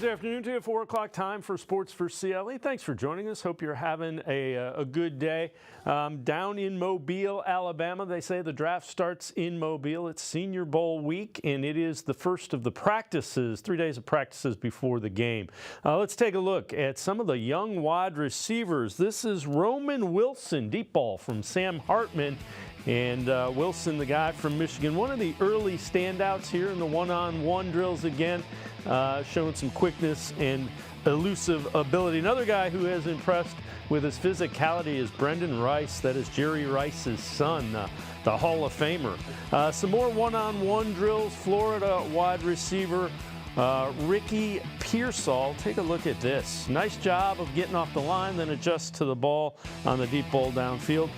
Tuesday afternoon to you, 4 o'clock time for Sports4CLE. Thanks for joining us. Hope you're having a good day. Down in Mobile, Alabama, they say the draft starts in Mobile. It's Senior Bowl week, and it is the first of the practices, 3 days of practices before the game. Let's take a look at some of the young wide receivers. This is Roman Wilson, deep ball from Sam Hartman. And Wilson, the guy from Michigan, one of the early standouts here in the one-on-one drills again, showing some quickness and elusive ability. Another guy who has impressed with his physicality is Brendan Rice. That is Jerry Rice's son, the Hall of Famer. Some more one-on-one drills. Florida wide receiver Ricky Pearsall. Take a look at this. Nice job of getting off the line, then adjust to the ball on the deep ball downfield.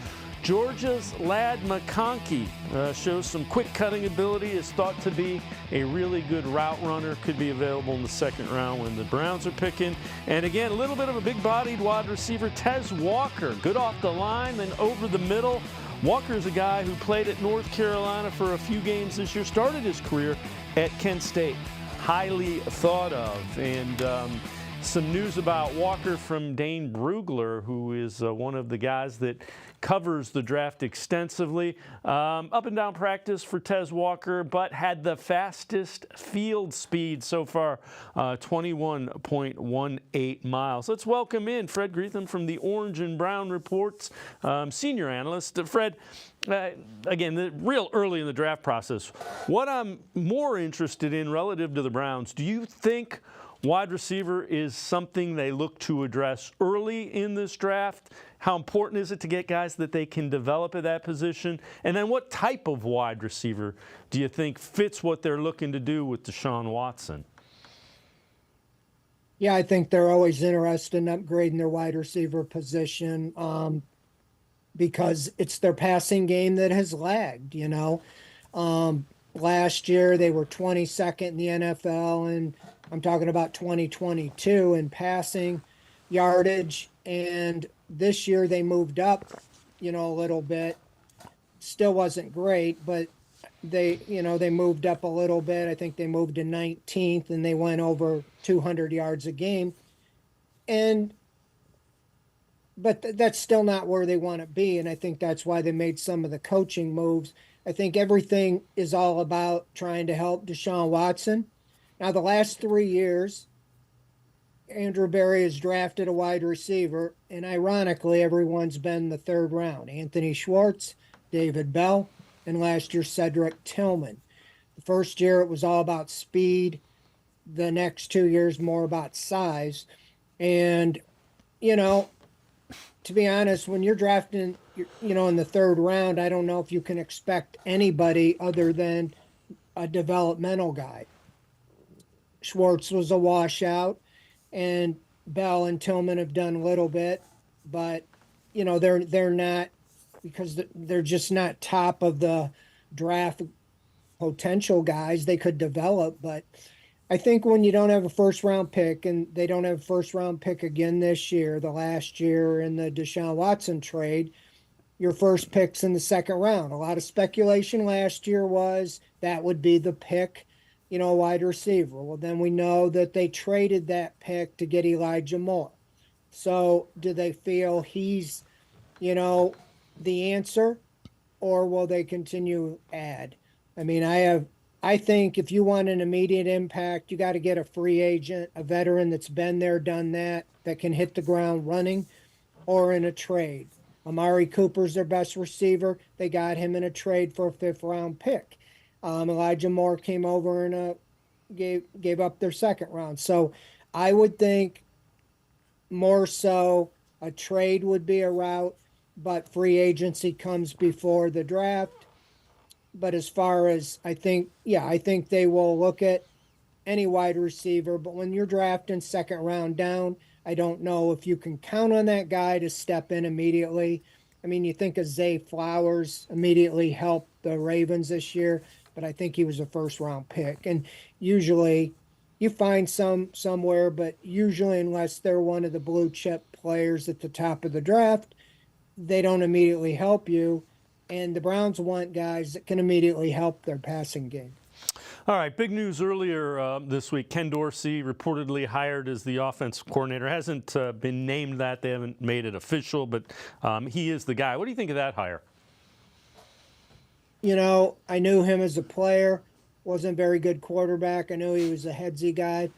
Georgia's Ladd McConkey shows some quick cutting ability, is thought to be a really good route runner, could be available in the second round when the Browns are picking. And again, a little bit of a big-bodied wide receiver, Tez Walker, good off the line, then over the middle. Walker's a guy who played at North Carolina for a few games this year, started his career at Kent State, highly thought of. And some news about Walker from Dane Brugler, who is one of the guys that covers the draft extensively. Up and down practice for Tez Walker, but had the fastest field speed so far, 21.18 miles. Let's welcome in Fred Greetham from the Orange and Brown Reports, senior analyst. Fred, again, real early in the draft process, what I'm more interested in relative to the Browns, do you think wide receiver is something they look to address early in this draft? How important is it to get guys that they can develop at that position? And then what type of wide receiver do you think fits what they're looking to do with Deshaun Watson? Yeah, I think they're always interested in upgrading their wide receiver position because it's their passing game that has lagged, you know. Last year, they were 22nd in the NFL, and I'm talking about 2022 in passing yardage. And this year they moved up, you know, a little bit. Still wasn't great, but they moved up a little bit. I think they moved to 19th, and they went over 200 yards a game. But that's still not where they want to be, and I think that's why they made some of the coaching moves. I think everything is all about trying to help Deshaun Watson. Now, the last 3 years, Andrew Berry has drafted a wide receiver, and ironically, everyone's been the third round. Anthony Schwartz, David Bell, and last year, Cedric Tillman. The first year, it was all about speed. The next 2 years, more about size. And, you know, to be honest, when you're drafting, you know, in the third round, I don't know if you can expect anybody other than a developmental guy. Schwartz was a washout, and Bell and Tillman have done a little bit, but you know they're not, because they're just not top of the draft potential guys. They could develop, but I think when you don't have a first round pick, and they don't have a first round pick again this year, the last year in the Deshaun Watson trade, your first pick's in the second round. A lot of speculation last year was that would be the pick, you know, wide receiver. Well, then we know that they traded that pick to get Elijah Moore. So do they feel he's, you know, the answer, or will they continue to add? I mean, I think if you want an immediate impact, you got to get a free agent, a veteran that's been there, done that can hit the ground running, or in a trade. Amari Cooper's their best receiver. They got him in a trade for a fifth-round pick. Elijah Moore came over and gave up their second round. So I would think more so a trade would be a route, but free agency comes before the draft. But as far as I think they will look at any wide receiver. But when you're drafting second round down, I don't know if you can count on that guy to step in immediately. I mean, you think of Zay Flowers immediately helped the Ravens this year, but I think he was a first-round pick. And usually you find somewhere, but usually unless they're one of the blue-chip players at the top of the draft, they don't immediately help you. And the Browns want guys that can immediately help their passing game. All right, big news earlier this week. Ken Dorsey reportedly hired as the offensive coordinator. Hasn't been named that. They haven't made it official, but he is the guy. What do you think of that hire? You know, I knew him as a player. Wasn't a very good quarterback. I knew he was a headsy guy.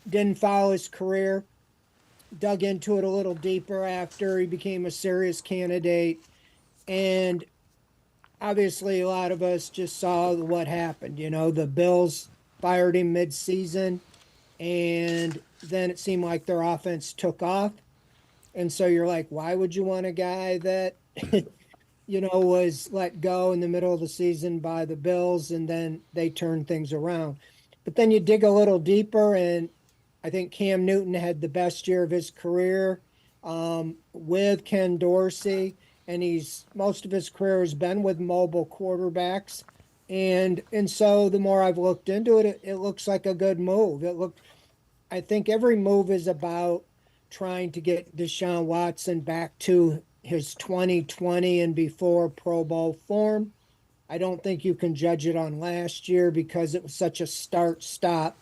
Didn't follow his career. Dug into it a little deeper after he became a serious candidate. And obviously, a lot of us just saw what happened. You know, the Bills fired him mid-season, and then it seemed like their offense took off. And so you're like, why would you want a guy that, was let go in the middle of the season by the Bills, and then they turned things around? But then you dig a little deeper, and I think Cam Newton had the best year of his career with Ken Dorsey, and most of his career has been with mobile quarterbacks. And so the more I've looked into it, it looks like a good move. I think every move is about trying to get Deshaun Watson back to his 2020 and before Pro Bowl form. I don't think you can judge it on last year because it was such a start-stop.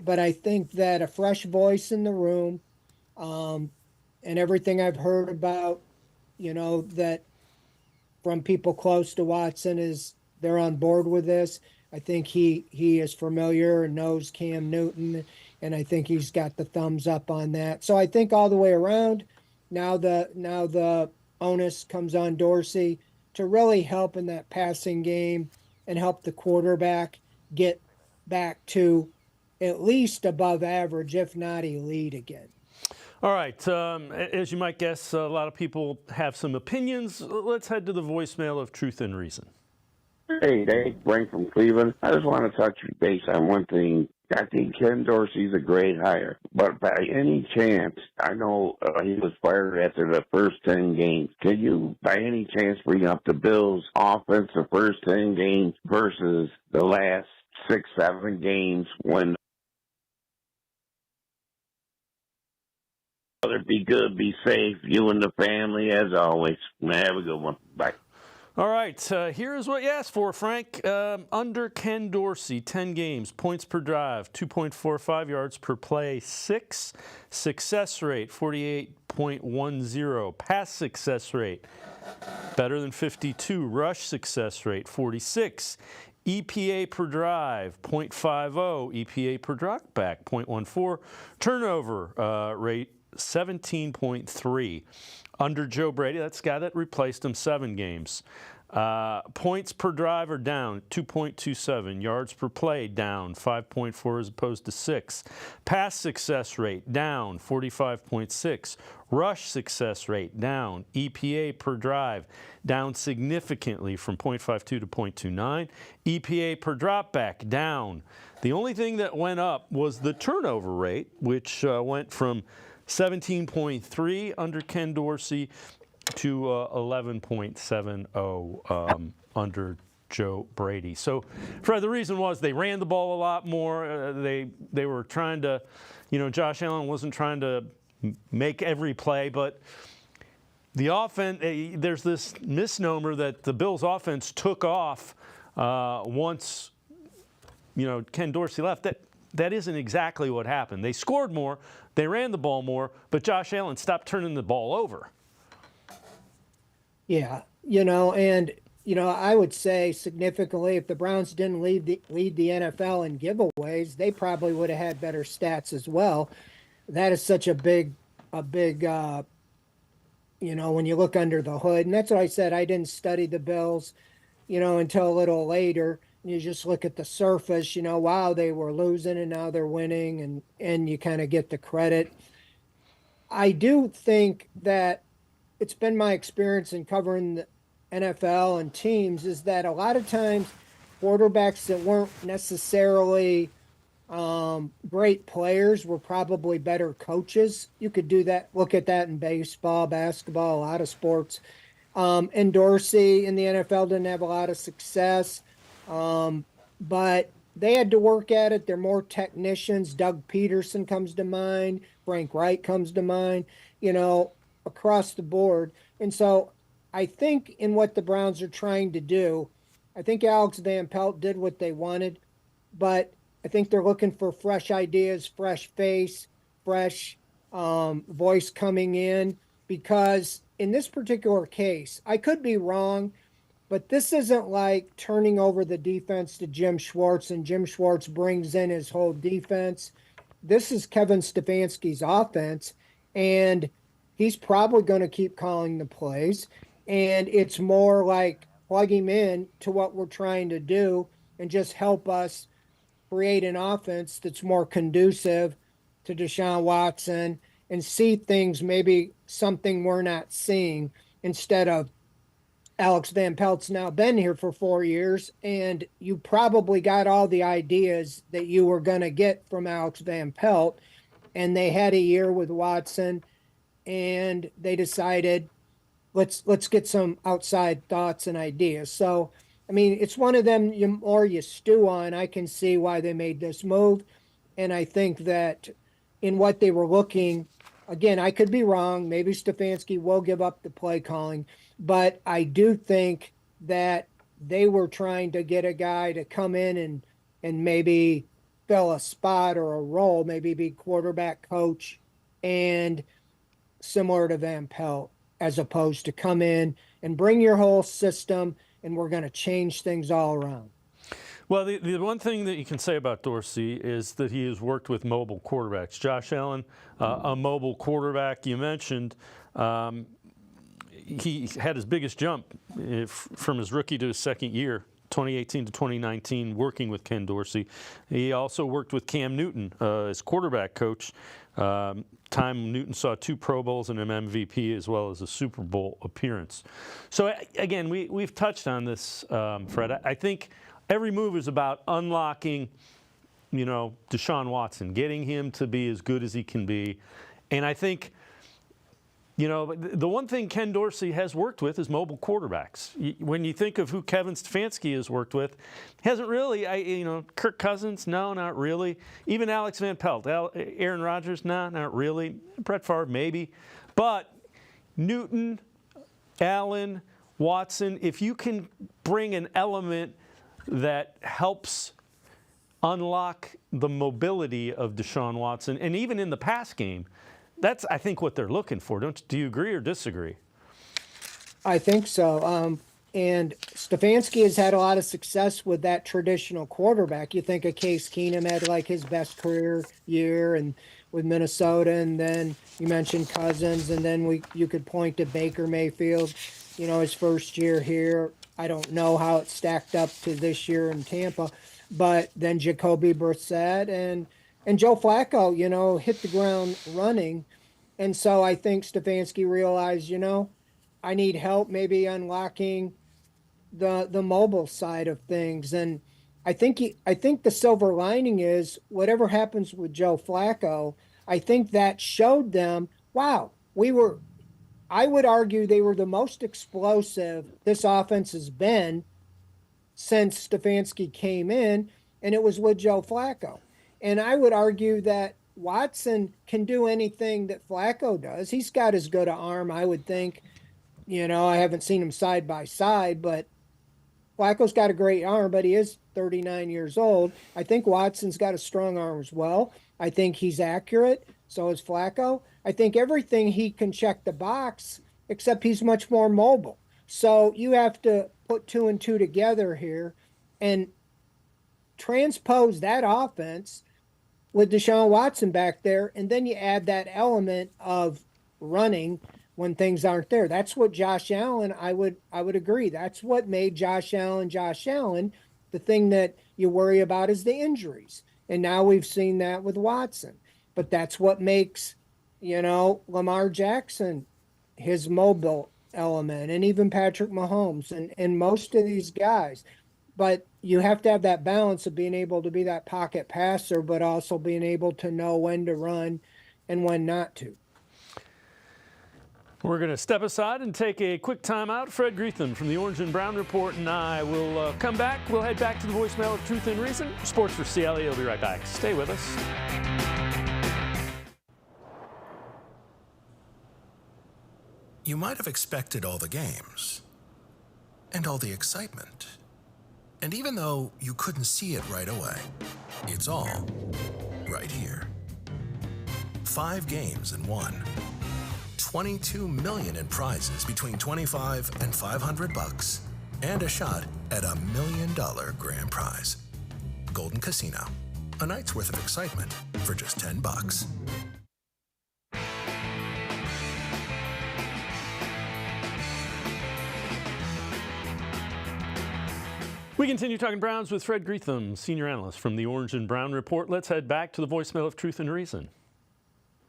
But I think that a fresh voice in the room, and everything I've heard about, that from people close to Watson is they're on board with this. I think he is familiar and knows Cam Newton, and I think he's got the thumbs up on that. So I think all the way around, now the onus comes on Dorsey to really help in that passing game and help the quarterback get back to at least above average, if not elite again. All right. As you might guess, a lot of people have some opinions. Let's head to the voicemail of Truth and Reason. Hey, Dave, Frank from Cleveland. I just want to touch base on one thing. I think Ken Dorsey's a great hire, but by any chance, I know he was fired after the first 10 games. Can you, by any chance, bring up the Bills' offense the first 10 games versus the last 6, 7 games when be good, be safe, you and the family, as always. Have a good one. Bye. All right, here's what you asked for, Frank. Under Ken Dorsey, 10 games, points per drive, 2.45 yards per play, 6. Success rate, 48.10. Pass success rate, better than 52. Rush success rate, 46. EPA per drive, 0.50. EPA per dropback, 0.14. Turnover rate, 17.3. Under Joe Brady, that's the guy that replaced him, 7 games. Points per drive are down, 2.27. Yards per play down, 5.4 as opposed to 6. Pass success rate down, 45.6. Rush success rate down. EPA per drive down significantly from 0.52 to 0.29. EPA per dropback down. The only thing that went up was the turnover rate, which went from 17.3 under Ken Dorsey to 11.70 under Joe Brady. So, Fred, the reason was they ran the ball a lot more. They were trying to, Josh Allen wasn't trying to make every play, but the offense, there's this misnomer that the Bills' offense took off once, Ken Dorsey left. That isn't exactly what happened. They scored more, they ran the ball more, but Josh Allen stopped turning the ball over. Yeah, I would say significantly, if the Browns didn't lead the NFL in giveaways, they probably would have had better stats as well. That is such a big, when you look under the hood. And that's what I said. I didn't study the Bills, until a little later. You just look at the surface, wow, they were losing and now they're winning, and you kind of get the credit. I do think that it's been my experience in covering the NFL and teams is that a lot of times quarterbacks that weren't necessarily great players were probably better coaches. You could do that, look at that in baseball, basketball, a lot of sports. And Dorsey in the NFL didn't have a lot of success. But they had to work at it. They're more technicians. Doug Peterson comes to mind. Frank Wright comes to mind, across the board. And so I think in what the Browns are trying to do, I think Alex Van Pelt did what they wanted. but I think they're looking for fresh ideas, fresh face, fresh voice coming in, because in this particular case, I could be wrong, but this isn't like turning over the defense to Jim Schwartz and Jim Schwartz brings in his whole defense. This is Kevin Stefanski's offense, and he's probably going to keep calling the plays. And it's more like plug him in to what we're trying to do and just help us create an offense that's more conducive to Deshaun Watson and see things, maybe something we're not seeing, instead of Alex Van Pelt's now been here for 4 years, and you probably got all the ideas that you were going to get from Alex Van Pelt, and they had a year with Watson, and they decided, let's get some outside thoughts and ideas. So, I mean, it's one of them, you stew on. I can see why they made this move, and I think that in what they were looking, again, I could be wrong. Maybe Stefanski will give up the play calling, but I do think that they were trying to get a guy to come in and maybe fill a spot or a role, maybe be quarterback coach, and similar to Van Pelt, as opposed to come in and bring your whole system and we're going to change things all around. Well, the one thing that you can say about Dorsey is that he has worked with mobile quarterbacks. Josh Allen, a mobile quarterback, you mentioned, he had his biggest jump from his rookie to his second year, 2018 to 2019, working with Ken Dorsey. He also worked with Cam Newton as quarterback coach. Time Newton saw 2 Pro Bowls and an MVP as well as a Super Bowl appearance. So, again, we've touched on this, Fred. I think every move is about unlocking, Deshaun Watson, getting him to be as good as he can be. And I think, the one thing Ken Dorsey has worked with is mobile quarterbacks. When you think of who Kevin Stefanski has worked with, he hasn't really, Kirk Cousins, no, not really. Even Alex Van Pelt, Aaron Rodgers, no, not really. Brett Favre, maybe. But Newton, Allen, Watson, if you can bring an element that helps unlock the mobility of Deshaun Watson, and even in the pass game, that's, I think, what they're looking for. Do you agree or disagree? I think so. And Stefanski has had a lot of success with that traditional quarterback. You think of Case Keenum had like his best career year, and with Minnesota, and then you mentioned Cousins, and then you could point to Baker Mayfield, his first year here. I don't know how it stacked up to this year in Tampa, but then Jacoby Brissett and Joe Flacco, hit the ground running. And so I think Stefanski realized, I need help maybe unlocking the mobile side of things. And I think the silver lining is whatever happens with Joe Flacco, I think that showed them, wow, I would argue they were the most explosive this offense has been since Stefanski came in, and it was with Joe Flacco. And I would argue that Watson can do anything that Flacco does. He's got as good an arm, I would think. I haven't seen him side by side, but Flacco's got a great arm, but he is 39 years old. I think Watson's got a strong arm as well. I think he's accurate. So is Flacco. I think everything he can check the box, except he's much more mobile. So you have to put 2 and 2 together here and transpose that offense with Deshaun Watson back there, and then you add that element of running when things aren't there. That's what Josh Allen, I would agree. That's what made Josh Allen Josh Allen. The thing that you worry about is the injuries. And now we've seen that with Watson. But that's what makes, Lamar Jackson, his mobile element, and even Patrick Mahomes and most of these guys. But you have to have that balance of being able to be that pocket passer, but also being able to know when to run and when not to. We're going to step aside and take a quick timeout. Fred Greetham from the Orange and Brown Report and I will come back. We'll head back to the voicemail of Truth and Reason. Sports4CLE will be right back. Stay with us. You might have expected all the games and all the excitement. And even though you couldn't see it right away, it's all right here. 5 games in one. $22 million in prizes between $25 and $500, and a shot at $1 million grand prize. Golden Casino, a night's worth of excitement for just $10. We continue talking Browns with Fred Greetham, senior analyst from the Orange and Brown Report. Let's head back to the voicemail of Truth and Reason.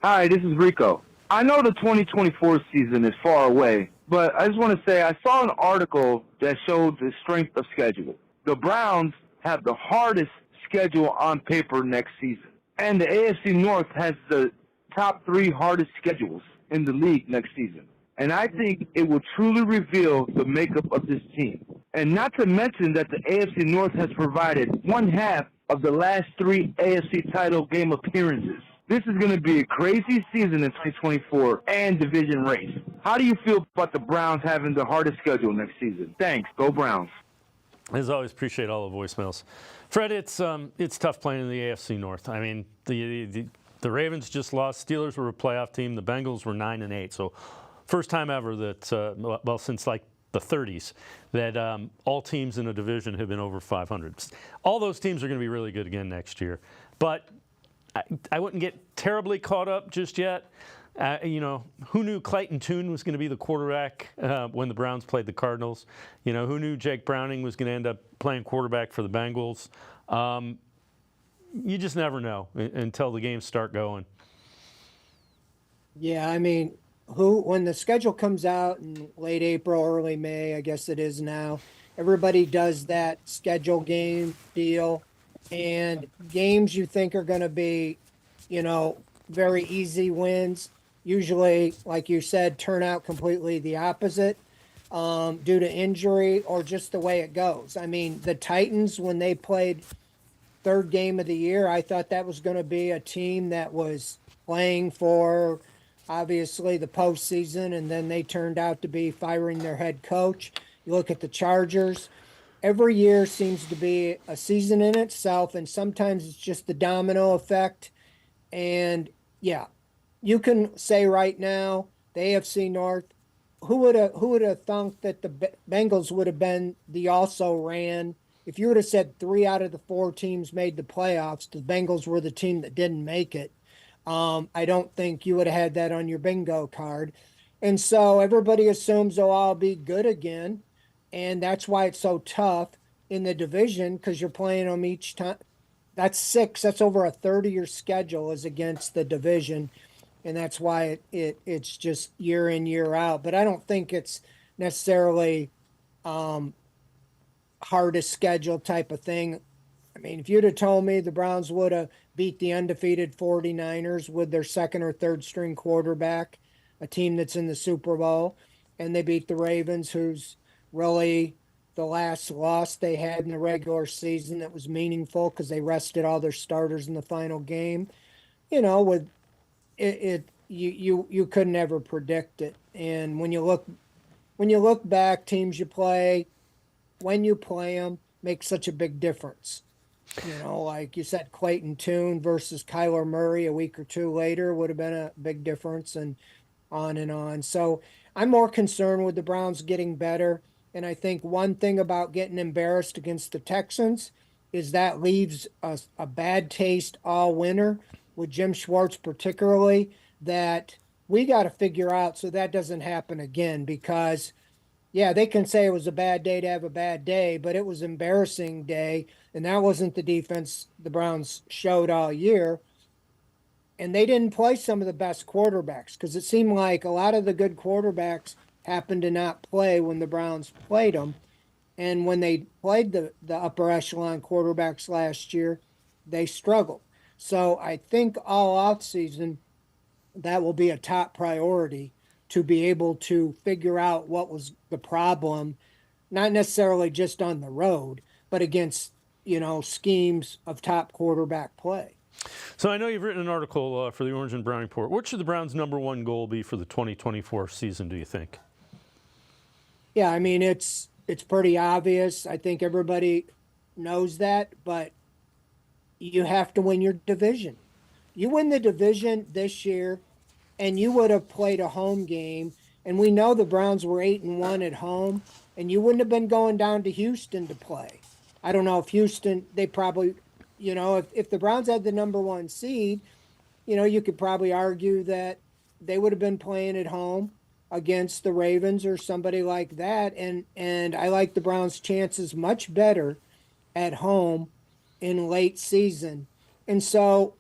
Hi, this is Rico. I know the 2024 season is far away, but I just want to say I saw an article that showed the strength of schedule. The Browns have the hardest schedule on paper next season, and the AFC North has the top 3 hardest schedules in the league next season. And I think it will truly reveal the makeup of this team. And not to mention that the AFC North has provided 1/2 of the last 3 AFC title game appearances. This is going to be a crazy season in 2024 and division race. How do you feel about the Browns having the hardest schedule next season? Thanks. Go Browns. As always, appreciate all the voicemails. Fred, it's tough playing in the AFC North. I mean, the Ravens just lost. Steelers were a playoff team. The Bengals were 9-8. So first time ever that, well, since like the 30s, that all teams in a division have been over 500. All those teams are going to be really good again next year. But I wouldn't get terribly caught up just yet. Who knew Clayton Tune was going to be the quarterback when the Browns played the Cardinals? Who knew Jake Browning was going to end up playing quarterback for the Bengals? You just never know until the games start going. Yeah, I mean, when the schedule comes out in late April, early May, I guess it is now, everybody does that schedule game deal. And games you think are going to be, very easy wins, usually, like you said, turn out completely the opposite due to injury or just the way it goes. I mean, the Titans, when they played third game of the year, I thought that was going to be a team that was playing for, obviously, the postseason, and then they turned out to be firing their head coach. You look at the Chargers. Every year seems to be a season in itself, and sometimes it's just the domino effect. And yeah, you can say right now, the AFC North, who would have thunk that the Bengals would have been the also ran? If you would have said 3 out of the 4 teams made the playoffs, the Bengals were the team that didn't make it. I don't think you would have had that on your bingo card. And so everybody assumes they'll all be good again. And that's why it's so tough in the division, because you're playing them each time. That's 6. That's over a 30-year schedule is against the division. And that's why it's just year in, year out. But I don't think it's necessarily hardest schedule type of thing. I mean, if you'd have told me the Browns would have beat the undefeated 49ers with their second or third string quarterback, a team that's in the Super Bowl, and they beat the Ravens, who's really the last loss they had in the regular season that was meaningful because they rested all their starters in the final game. With you couldn't ever predict it. And when you look back, teams you play, when you play them, makes such a big difference. Like you said, Clayton Tune versus Kyler Murray a week or 2 later would have been a big difference, and on and on. So I'm more concerned with the Browns getting better. And I think one thing about getting embarrassed against the Texans is that leaves a bad taste all winter with Jim Schwartz particularly, that we got to figure out so that doesn't happen again. Because, yeah, they can say it was a bad day to have a bad day, but it was an embarrassing day. And that wasn't the defense the Browns showed all year. And they didn't play some of the best quarterbacks, because it seemed like a lot of the good quarterbacks happened to not play when the Browns played them. And when they played the upper echelon quarterbacks last year, they struggled. So I think all offseason, that will be a top priority, to be able to figure out what was the problem, not necessarily just on the road, but against, schemes of top quarterback play. So I know you've written an article for the Orange and Brown Report. What should the Browns' number one goal be for the 2024 season, do you think? Yeah, I mean, it's pretty obvious. I think everybody knows that, but you have to win your division. You win the division this year, and you would have played a home game. And we know the Browns were 8-1 at home, and you wouldn't have been going down to Houston to play. I don't know if Houston, they probably, if the Browns had the number 1 seed, you could probably argue that they would have been playing at home against the Ravens or somebody like that. And I like the Browns' chances much better at home in late season. And so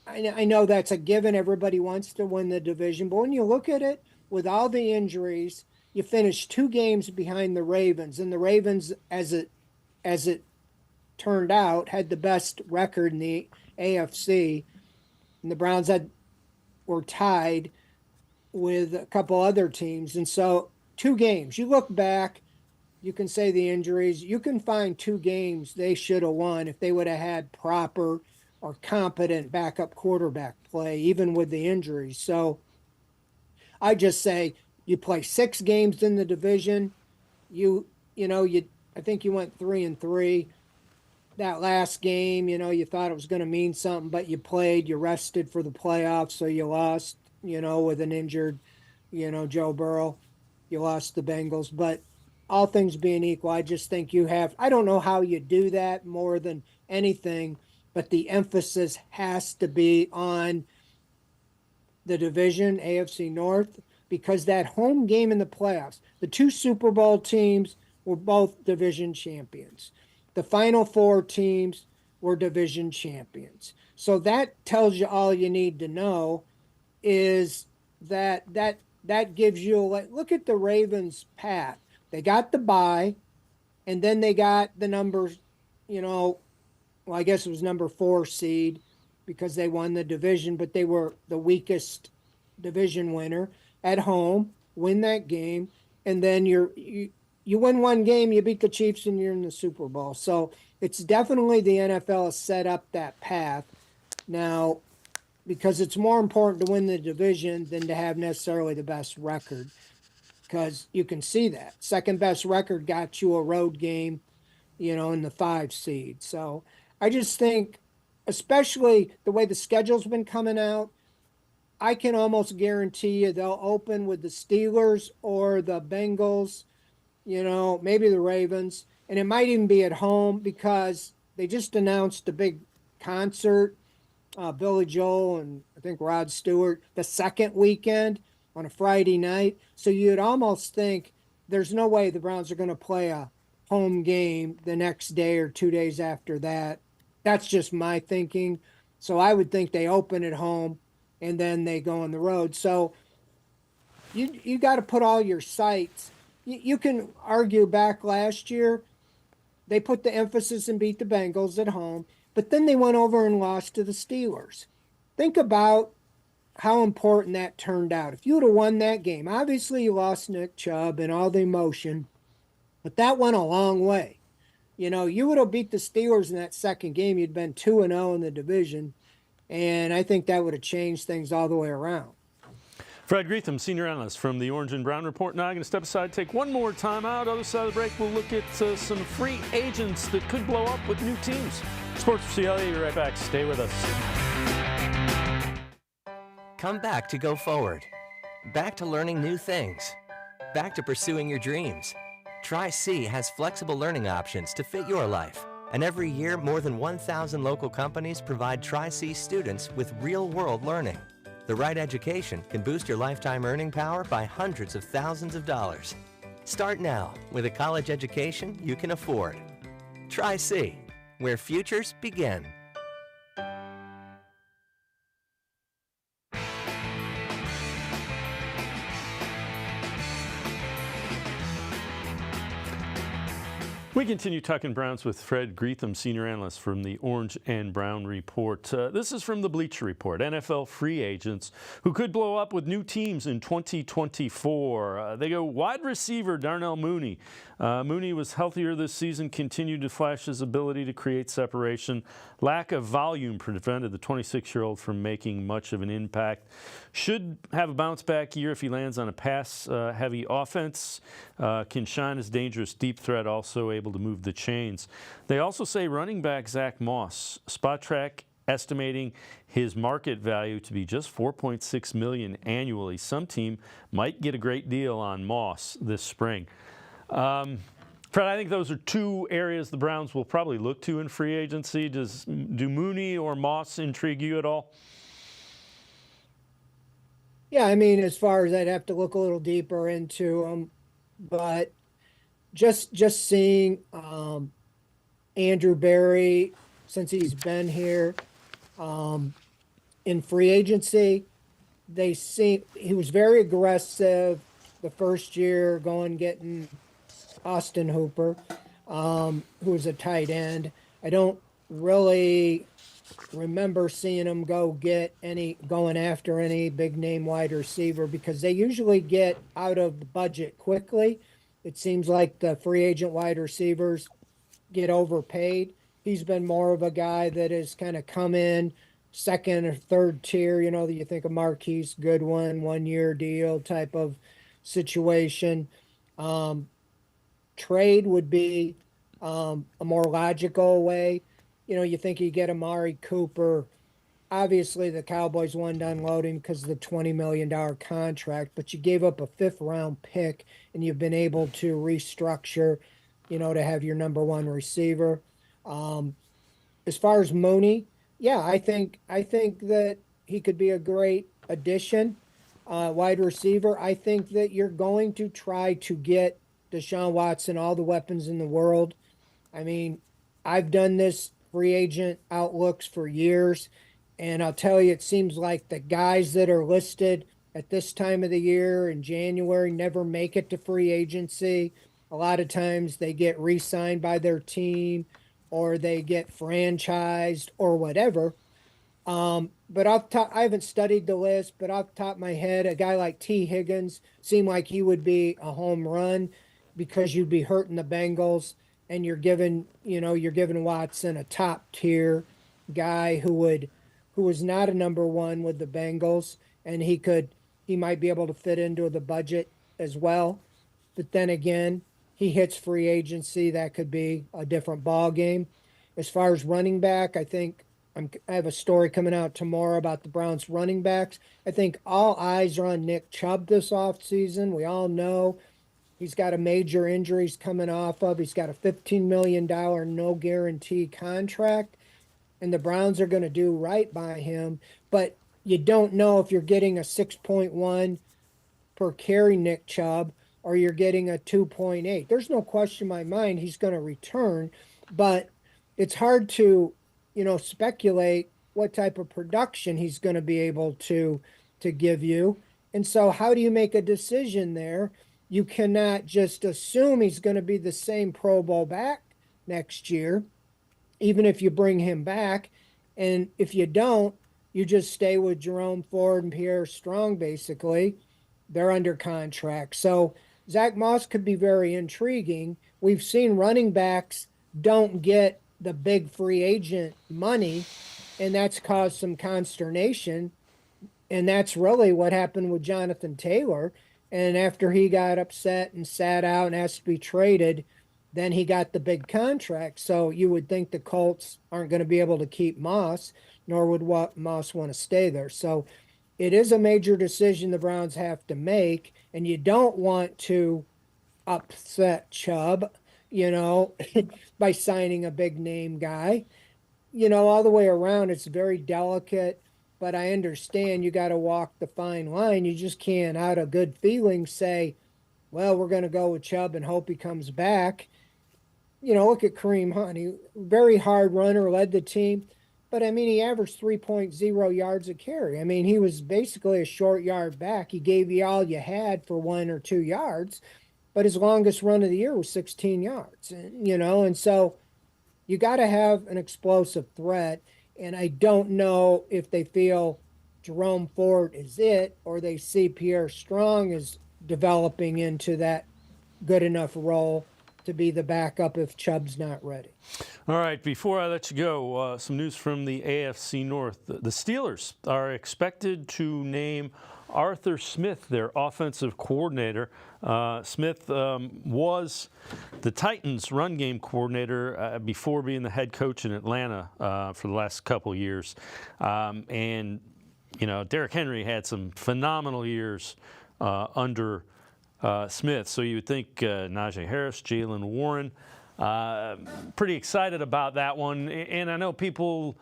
I know that's a given. Everybody wants to win the division. But when you look at it, with all the injuries, you finished 2 games behind the Ravens. And the Ravens, as it turned out, had the best record in the AFC. And the Browns were tied with a couple other teams. And so 2 games. You look back, you can say the injuries. You can find 2 games they should have won if they would have had proper or competent backup quarterback play, even with the injuries. So I just say you play 6 games in the division. I think you went 3-3. That last game, you thought it was going to mean something, but you played, you rested for the playoffs, so you lost, with an injured, Joe Burrow. You lost the Bengals. But all things being equal, I just think I don't know how you do that more than anything, but the emphasis has to be on the division, AFC North, because that home game in the playoffs, the 2 Super Bowl teams were both division champions. The Final 4 teams were division champions. So that tells you all you need to know is that gives you, look at the Ravens' path. They got the bye, and then they got the numbers, I guess it was number 4 seed because they won the division, but they were the weakest division winner at home, win that game, and then you win 1 game, you beat the Chiefs, and you're in the Super Bowl. So it's definitely the NFL has set up that path now because it's more important to win the division than to have necessarily the best record, because you can see that. Second best record got you a road game, in the 5 seed. So I just think, especially the way the schedule's been coming out, I can almost guarantee you they'll open with the Steelers or the Bengals, maybe the Ravens. And it might even be at home because they just announced a big concert, Billy Joel and I think Rod Stewart, the second weekend on a Friday night. So you'd almost think there's no way the Browns are going to play a home game the next day or 2 days after that. That's just my thinking. So I would think they open at home and then they go on the road. So you got to put all your sights. You can argue back last year, they put the emphasis and beat the Bengals at home, but then they went over and lost to the Steelers. Think about how important that turned out. If you would have won that game, obviously you lost Nick Chubb and all the emotion, but that went a long way. You would have beat the Steelers in that second game. You'd been 2-0 in the division, and I think that would have changed things all the way around. Fred Greetham, senior analyst from the Orange and Brown Report. Now I'm going to step aside, take one more time out. Other side of the break, we'll look at some free agents that could blow up with new teams. Sports4CLE, you're right back. Stay with us. Come back to go forward. Back to learning new things. Back to pursuing your dreams. Tri-C has flexible learning options to fit your life. And every year, more than 1,000 local companies provide Tri-C students with real-world learning. The right education can boost your lifetime earning power by hundreds of thousands of dollars. Start now with a college education you can afford. Tri-C, where futures begin. We continue talking Browns with Fred Greetham, senior analyst from the Orange and Brown Report. This is from the Bleacher Report. NFL free agents who could blow up with new teams in 2024. They go wide receiver Darnell Mooney. Mooney was healthier this season, continued to flash his ability to create separation. Lack of volume prevented the 26-year-old from making much of an impact. Should have a bounce-back year if he lands on a pass-heavy offense. Can shine as dangerous deep threat, also able able to move the chains. They also say running back Zach Moss, Spot Track estimating his market value to be just $4.6 million annually. Some team might get a great deal on Moss this spring. Fred, I think those are two areas the Browns will probably look to in free agency. Do Mooney or Moss intrigue you at all? Yeah, I mean, as far as I'd have to look a little deeper into them, but just seeing Andrew Berry since he's been here in free agency, he was very aggressive the first year, getting Austin Hooper, who was a tight end. I don't really remember seeing him going after any big name wide receiver because they usually get out of the budget quickly. It seems like the free agent wide receivers get overpaid. He's been more of a guy that has kind of come in second or third tier, you think of Marquise Goodwin, 1 year deal type of situation. Trade would be a more logical way. You think you get Amari Cooper. Obviously, the Cowboys wanted to unload him because of the $20 million contract, but you gave up a 5th-round pick, and you've been able to restructure, to have your number one receiver. As far as Mooney, yeah, I think that he could be a great addition, wide receiver. I think that you're going to try to get Deshaun Watson all the weapons in the world. I mean, I've done this free agent outlooks for years, and I'll tell you, it seems like the guys that are listed at this time of the year in January never make it to free agency. A lot of times they get re-signed by their team or they get franchised or whatever. But I haven't studied the list, but off the top of my head, a guy like T. Higgins seemed like he would be a home run because you'd be hurting the Bengals and you're giving Watson a top tier guy who was not a number one with the Bengals, and he might be able to fit into the budget as well. But then again, he hits free agency, that could be a different ball game. As far as running back, I think I have a story coming out tomorrow about the Browns running backs. I think all eyes are on Nick Chubb this offseason. We all know he's got a major injury he's coming off of. He's got a $15 million no guarantee contract, and the Browns are going to do right by him. But you don't know if you're getting a 6.1 per carry Nick Chubb or you're getting a 2.8. There's no question in my mind he's going to return, but it's hard to, speculate what type of production he's going to be able to give you. And so how do you make a decision there? You cannot just assume he's going to be the same Pro Bowl back next year, even if you bring him back. And if you don't, you just stay with Jerome Ford and Pierre Strong, basically. They're under contract. So Zach Moss could be very intriguing. We've seen running backs don't get the big free agent money, and that's caused some consternation. And that's really what happened with Jonathan Taylor. And after he got upset and sat out and asked to be traded, then he got the big contract. So you would think the Colts aren't going to be able to keep Moss, nor would Moss want to stay there. So it is a major decision the Browns have to make, and you don't want to upset Chubb, by signing a big name guy. All the way around, it's very delicate, but I understand you got to walk the fine line. You just can't, out of good feeling, say, well, we're going to go with Chubb and hope he comes back. Look at Kareem Hunt. He very hard runner, led the team. But, he averaged 3.0 yards a carry. He was basically a short yard back. He gave you all you had for 1 or 2 yards. But his longest run of the year was 16 yards, and so you got to have an explosive threat. And I don't know if they feel Jerome Ford is it, or they see Pierre Strong as developing into that good enough role to be the backup if Chubb's not ready. All right, before I let you go, some news from the AFC North. The Steelers are expected to name Arthur Smith, their offensive coordinator. Smith was the Titans' run game coordinator before being the head coach in Atlanta for the last couple years. And, you know, Derrick Henry had some phenomenal years under Smith. So you would think Najee Harris, Jalen Warren, pretty excited about that one. And I know people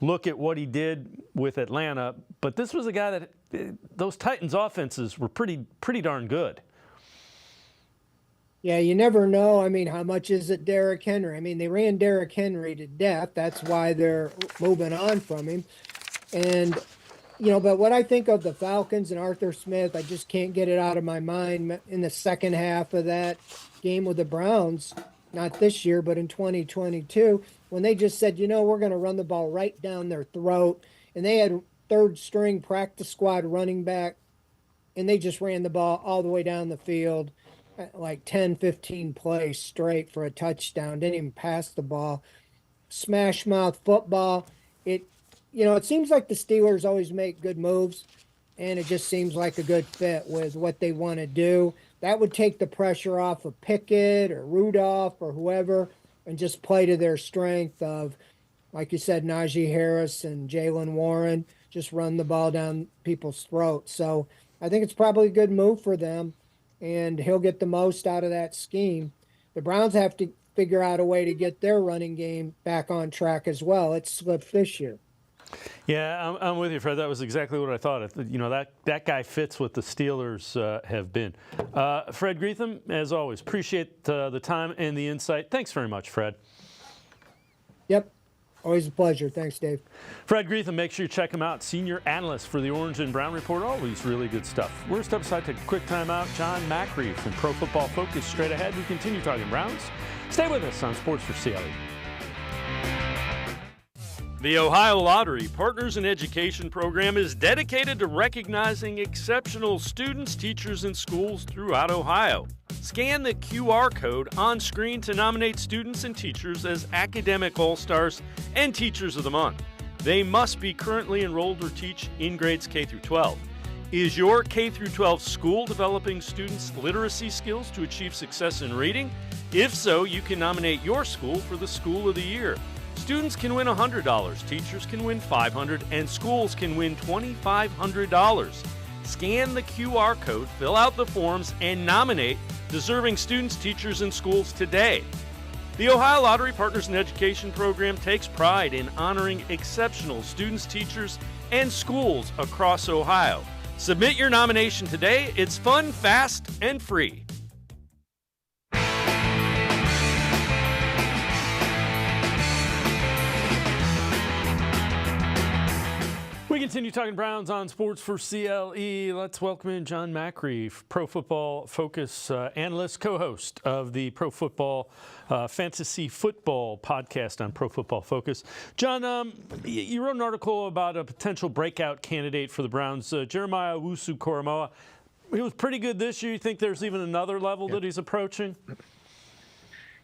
look at what he did with Atlanta, but this was a guy that those Titans offenses were pretty darn good. Yeah, you never know. I mean, how much is it Derrick Henry? I mean, they ran Derrick Henry to death. That's why they're moving on from him. And, you know, but what I think of the Falcons and Arthur Smith, I just can't get it out of my mind. In the second half of that game with the Browns, not this year, but in 2022, when they just said, you know, we're going to run the ball right down their throat. And they had third-string practice squad running back, and they just ran the ball all the way down the field, like 10, 15 plays straight for a touchdown. Didn't even pass the ball. Smash mouth football. It seems like the Steelers always make good moves, and it just seems like a good fit with what they want to do. That would take the pressure off of Pickett or Rudolph or whoever and just play to their strength of, like you said, Najee Harris and Jalen Warren, just run the ball down people's throats. So I think it's probably a good move for them, and he'll get the most out of that scheme. The Browns have to figure out a way to get their running game back on track as well. It slipped this year. Yeah, I'm with you, Fred. That was exactly what I thought. You know, that guy fits what the Steelers have been. Fred Greetham, as always, appreciate the time and the insight. Thanks very much, Fred. Yep. Always a pleasure. Thanks, Dave. Fred Greetham, make sure you check him out. Senior analyst for the Orange and Brown Report. Always really good stuff. We're going to step aside, take a quick timeout. John Macri from Pro Football Focus straight ahead. We continue talking Browns. Stay with us on Sports for CLE. The Ohio Lottery Partners in Education program is dedicated to recognizing exceptional students, teachers, and schools throughout Ohio. Scan the QR code on screen to nominate students and teachers as Academic All-Stars and Teachers of the Month. They must be currently enrolled or teach in grades K through 12. Is your K through 12 school developing students' literacy skills to achieve success in reading? If so, you can nominate your school for the School of the Year. Students can win $100, teachers can win $500, and schools can win $2,500. Scan the QR code, fill out the forms, and nominate deserving students, teachers, and schools today. The Ohio Lottery Partners in Education program takes pride in honoring exceptional students, teachers, and schools across Ohio. Submit your nomination today. It's fun, fast, and free. We continue talking Browns on Sports for CLE. Let's welcome in John Macri, Pro Football Focus analyst, co-host of the Pro Football Fantasy Football podcast on Pro Football Focus. John, you wrote an article about a potential breakout candidate for the Browns, Jeremiah Owusu-Koramoah. He was pretty good this year. You think there's even another level that he's approaching?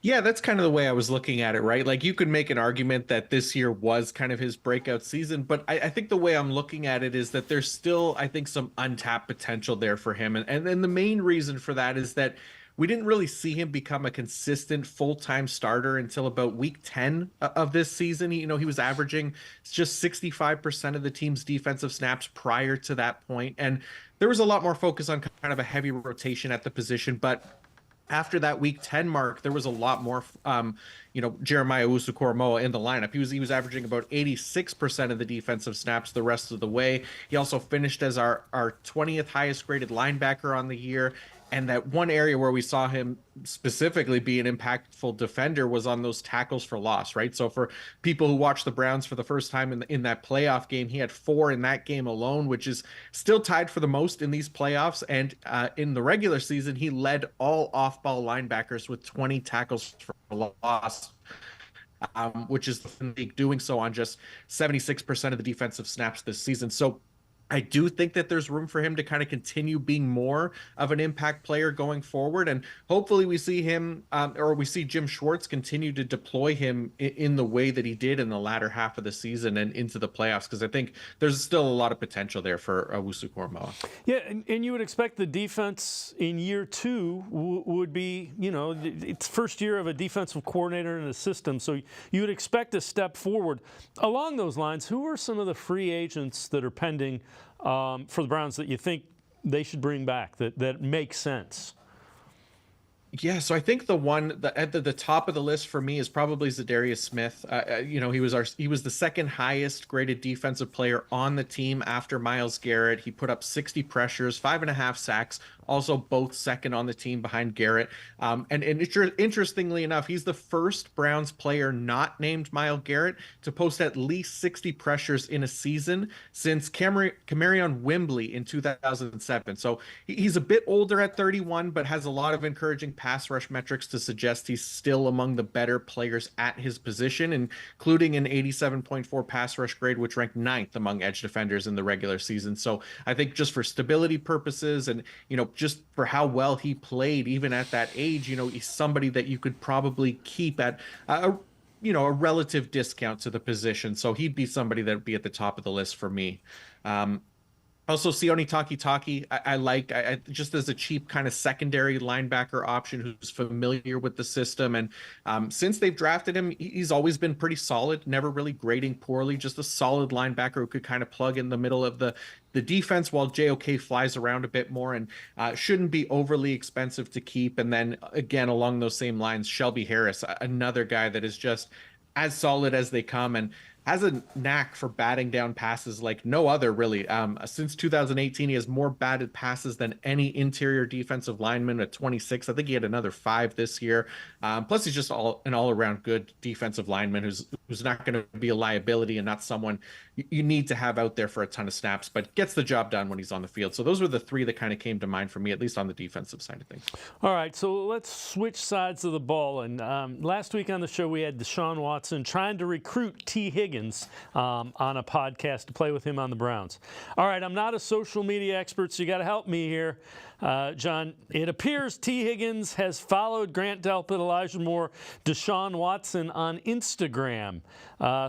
Yeah, that's kind of the way I was looking at it, right? Like, you could make an argument that this year was kind of his breakout season, but I think the way I'm looking at it is that there's still, I think, some untapped potential there for him. And then the main reason for that is that we didn't really see him become a consistent full-time starter until about week 10 of this season. He was averaging just 65% of the team's defensive snaps prior to that point. And there was a lot more focus on kind of a heavy rotation at the position, but after that week 10 mark, there was a lot more, Jeremiah Owusu-Koramoah in the lineup. He was averaging about 86% of the defensive snaps the rest of the way. He also finished as our 20th highest graded linebacker on the year. And that one area where we saw him specifically be an impactful defender was on those tackles for loss, right? So for people who watched the Browns for the first time in that playoff game, he had 4 in that game alone, which is still tied for the most in these playoffs. And in the regular season, he led all off-ball linebackers with 20 tackles for loss, which is the league, doing so on just 76% of the defensive snaps this season. So I do think that there's room for him to kind of continue being more of an impact player going forward. And hopefully we see him or we see Jim Schwartz continue to deploy him in the way that he did in the latter half of the season and into the playoffs, because I think there's still a lot of potential there for Owusu-Koramoah. Yeah, and you would expect the defense in year two would be, it's first year of a defensive coordinator in a system, so you would expect a step forward. Along those lines, who are some of the free agents that are pending for the Browns that you think they should bring back that makes sense? Yeah, so I think the one at the top of the list for me is probably Darius Smith. He was the second highest graded defensive player on the team after Myles Garrett. He put up 60 pressures, 5.5 sacks, also both second on the team behind Garrett. Interestingly enough, he's the first Browns player not named Myles Garrett to post at least 60 pressures in a season since Camarion Wembley in 2007. So he's a bit older at 31, but has a lot of encouraging pass rush metrics to suggest he's still among the better players at his position, including an 87.4 pass rush grade, which ranked 9th among edge defenders in the regular season. So I think just for stability purposes and, just for how well he played, even at that age, he's somebody that you could probably keep at a relative discount to the position. So he'd be somebody that would be at the top of the list for me. Also, Sione Takitaki, I like just as a cheap kind of secondary linebacker option who's familiar with the system. And since they've drafted him, he's always been pretty solid, never really grading poorly, just a solid linebacker who could kind of plug in the middle of the defense while JOK flies around a bit more, and shouldn't be overly expensive to keep. And then again, along those same lines, Shelby Harris, another guy that is just as solid as they come and has a knack for batting down passes like no other, really. Since 2018, he has more batted passes than any interior defensive lineman at 26. I think he had another 5 this year. Plus, he's just an all-around good defensive lineman who's not going to be a liability and not someone you need to have out there for a ton of snaps, but gets the job done when he's on the field. So those were the 3 that kind of came to mind for me, at least on the defensive side of things. All right, so let's switch sides of the ball. And last week on the show, we had Deshaun Watson trying to recruit T. Higgins on a podcast to play with him on the Browns. All right, I'm not a social media expert, so you got to help me here. John, it appears T. Higgins has followed Grant Delpit, Elijah Moore, Deshaun Watson on Instagram.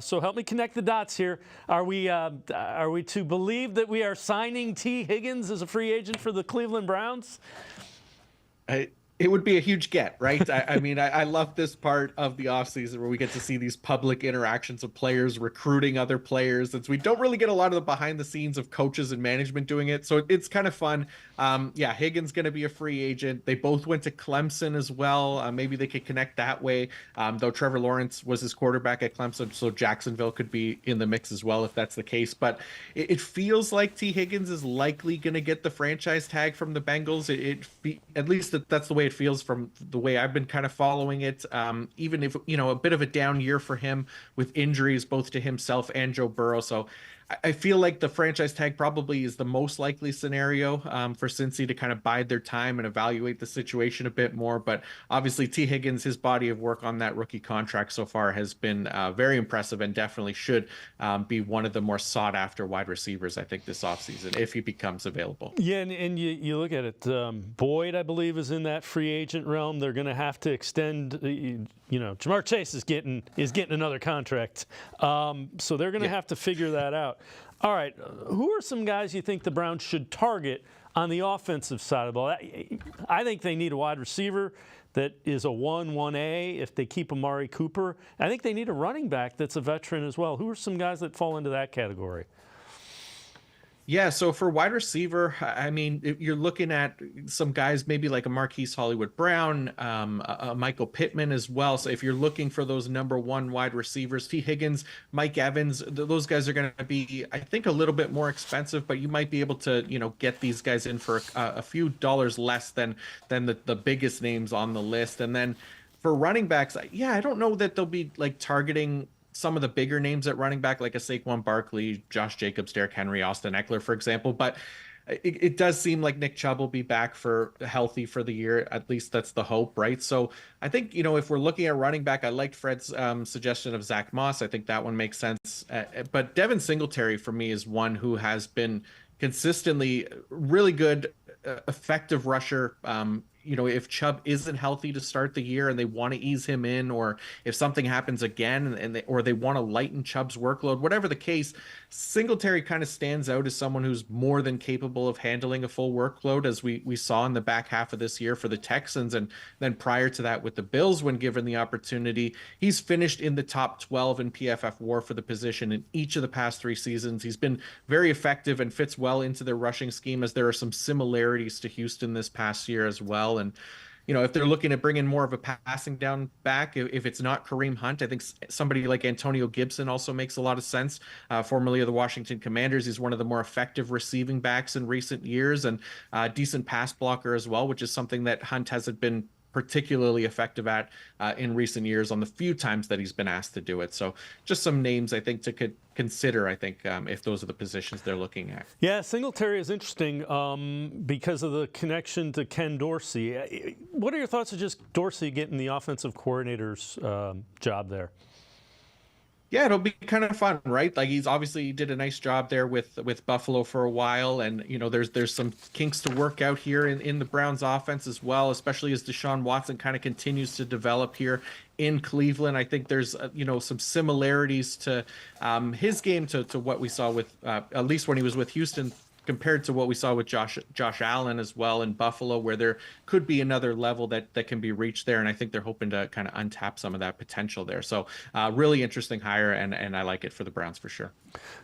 So help me connect the dots here. Are we to believe that we are signing T. Higgins as a free agent for the Cleveland Browns? It would be a huge get, right? I love this part of the offseason where we get to see these public interactions of players recruiting other players. We don't really get a lot of the behind the scenes of coaches and management doing it. So it's kind of fun. Higgins going to be a free agent. They both went to Clemson as well. Maybe they could connect that way. Though Trevor Lawrence was his quarterback at Clemson, so Jacksonville could be in the mix as well if that's the case. But it feels like T. Higgins is likely going to get the franchise tag from the Bengals. At least that's the way it feels from the way I've been kind of following it. Even if, a bit of a down year for him with injuries both to himself and Joe Burrow. So I feel like the franchise tag probably is the most likely scenario for Cincy to kind of bide their time and evaluate the situation a bit more. But obviously T. Higgins, his body of work on that rookie contract so far has been very impressive and definitely should be one of the more sought after wide receivers, I think, this offseason if he becomes available. Yeah, and you look at it, Boyd, I believe, is in that free agent realm. They're going to have to extend, Jamar Chase is getting another contract. So they're going to have to figure that out. All right, who are some guys you think the Browns should target on the offensive side of the ball? I think they need a wide receiver that is a 1A if they keep Amari Cooper. I think they need a running back that's a veteran as well. Who are some guys that fall into that category? Yeah, so for wide receiver, you're looking at some guys maybe like a Marquise Hollywood Brown, a Michael Pittman as well. So if you're looking for those number 1 wide receivers, T. Higgins, Mike Evans, those guys are going to be, I think, a little bit more expensive, but you might be able to, get these guys in for a few dollars less than the biggest names on the list. And then for running backs, I don't know that they'll be like targeting some of the bigger names at running back, like a Saquon Barkley, Josh Jacobs, Derrick Henry, Austin Eckler, for example. But it does seem like Nick Chubb will be back healthy for the year. At least that's the hope, right? So I think, if we're looking at running back, I liked Fred's suggestion of Zach Moss. I think that one makes sense. But Devin Singletary for me is one who has been consistently really good, effective rusher. If Chubb isn't healthy to start the year and they want to ease him in, or if something happens again or they want to lighten Chubb's workload, whatever the case, Singletary kind of stands out as someone who's more than capable of handling a full workload, as we saw in the back half of this year for the Texans, and then prior to that with the Bills when given the opportunity. He's finished in the top 12 in PFF WAR for the position in each of the past 3 seasons. He's been very effective and fits well into their rushing scheme, as there are some similarities to Houston this past year as well. And if they're looking to bring in more of a passing down back, if it's not Kareem Hunt, I think somebody like Antonio Gibson also makes a lot of sense. Formerly of the Washington Commanders, he's one of the more effective receiving backs in recent years, and decent pass blocker as well, which is something that Hunt hasn't been particularly effective at in recent years on the few times that he's been asked to do it. So just some names I think to consider, I think, if those are the positions they're looking at. Yeah, Singletary is interesting because of the connection to Ken Dorsey. What are your thoughts of just Dorsey getting the offensive coordinator's job there? Yeah, it'll be kind of fun, right? Like, he's obviously did a nice job there with Buffalo for a while, and there's some kinks to work out here in the Browns offense as well, especially as Deshaun Watson kind of continues to develop here in Cleveland. I think there's some similarities to his game to what we saw with at least when he was with Houston, compared to what we saw with Josh Allen as well in Buffalo, where there could be another level that can be reached there. And I think they're hoping to kind of untap some of that potential there. So really interesting hire, and I like it for the Browns for sure.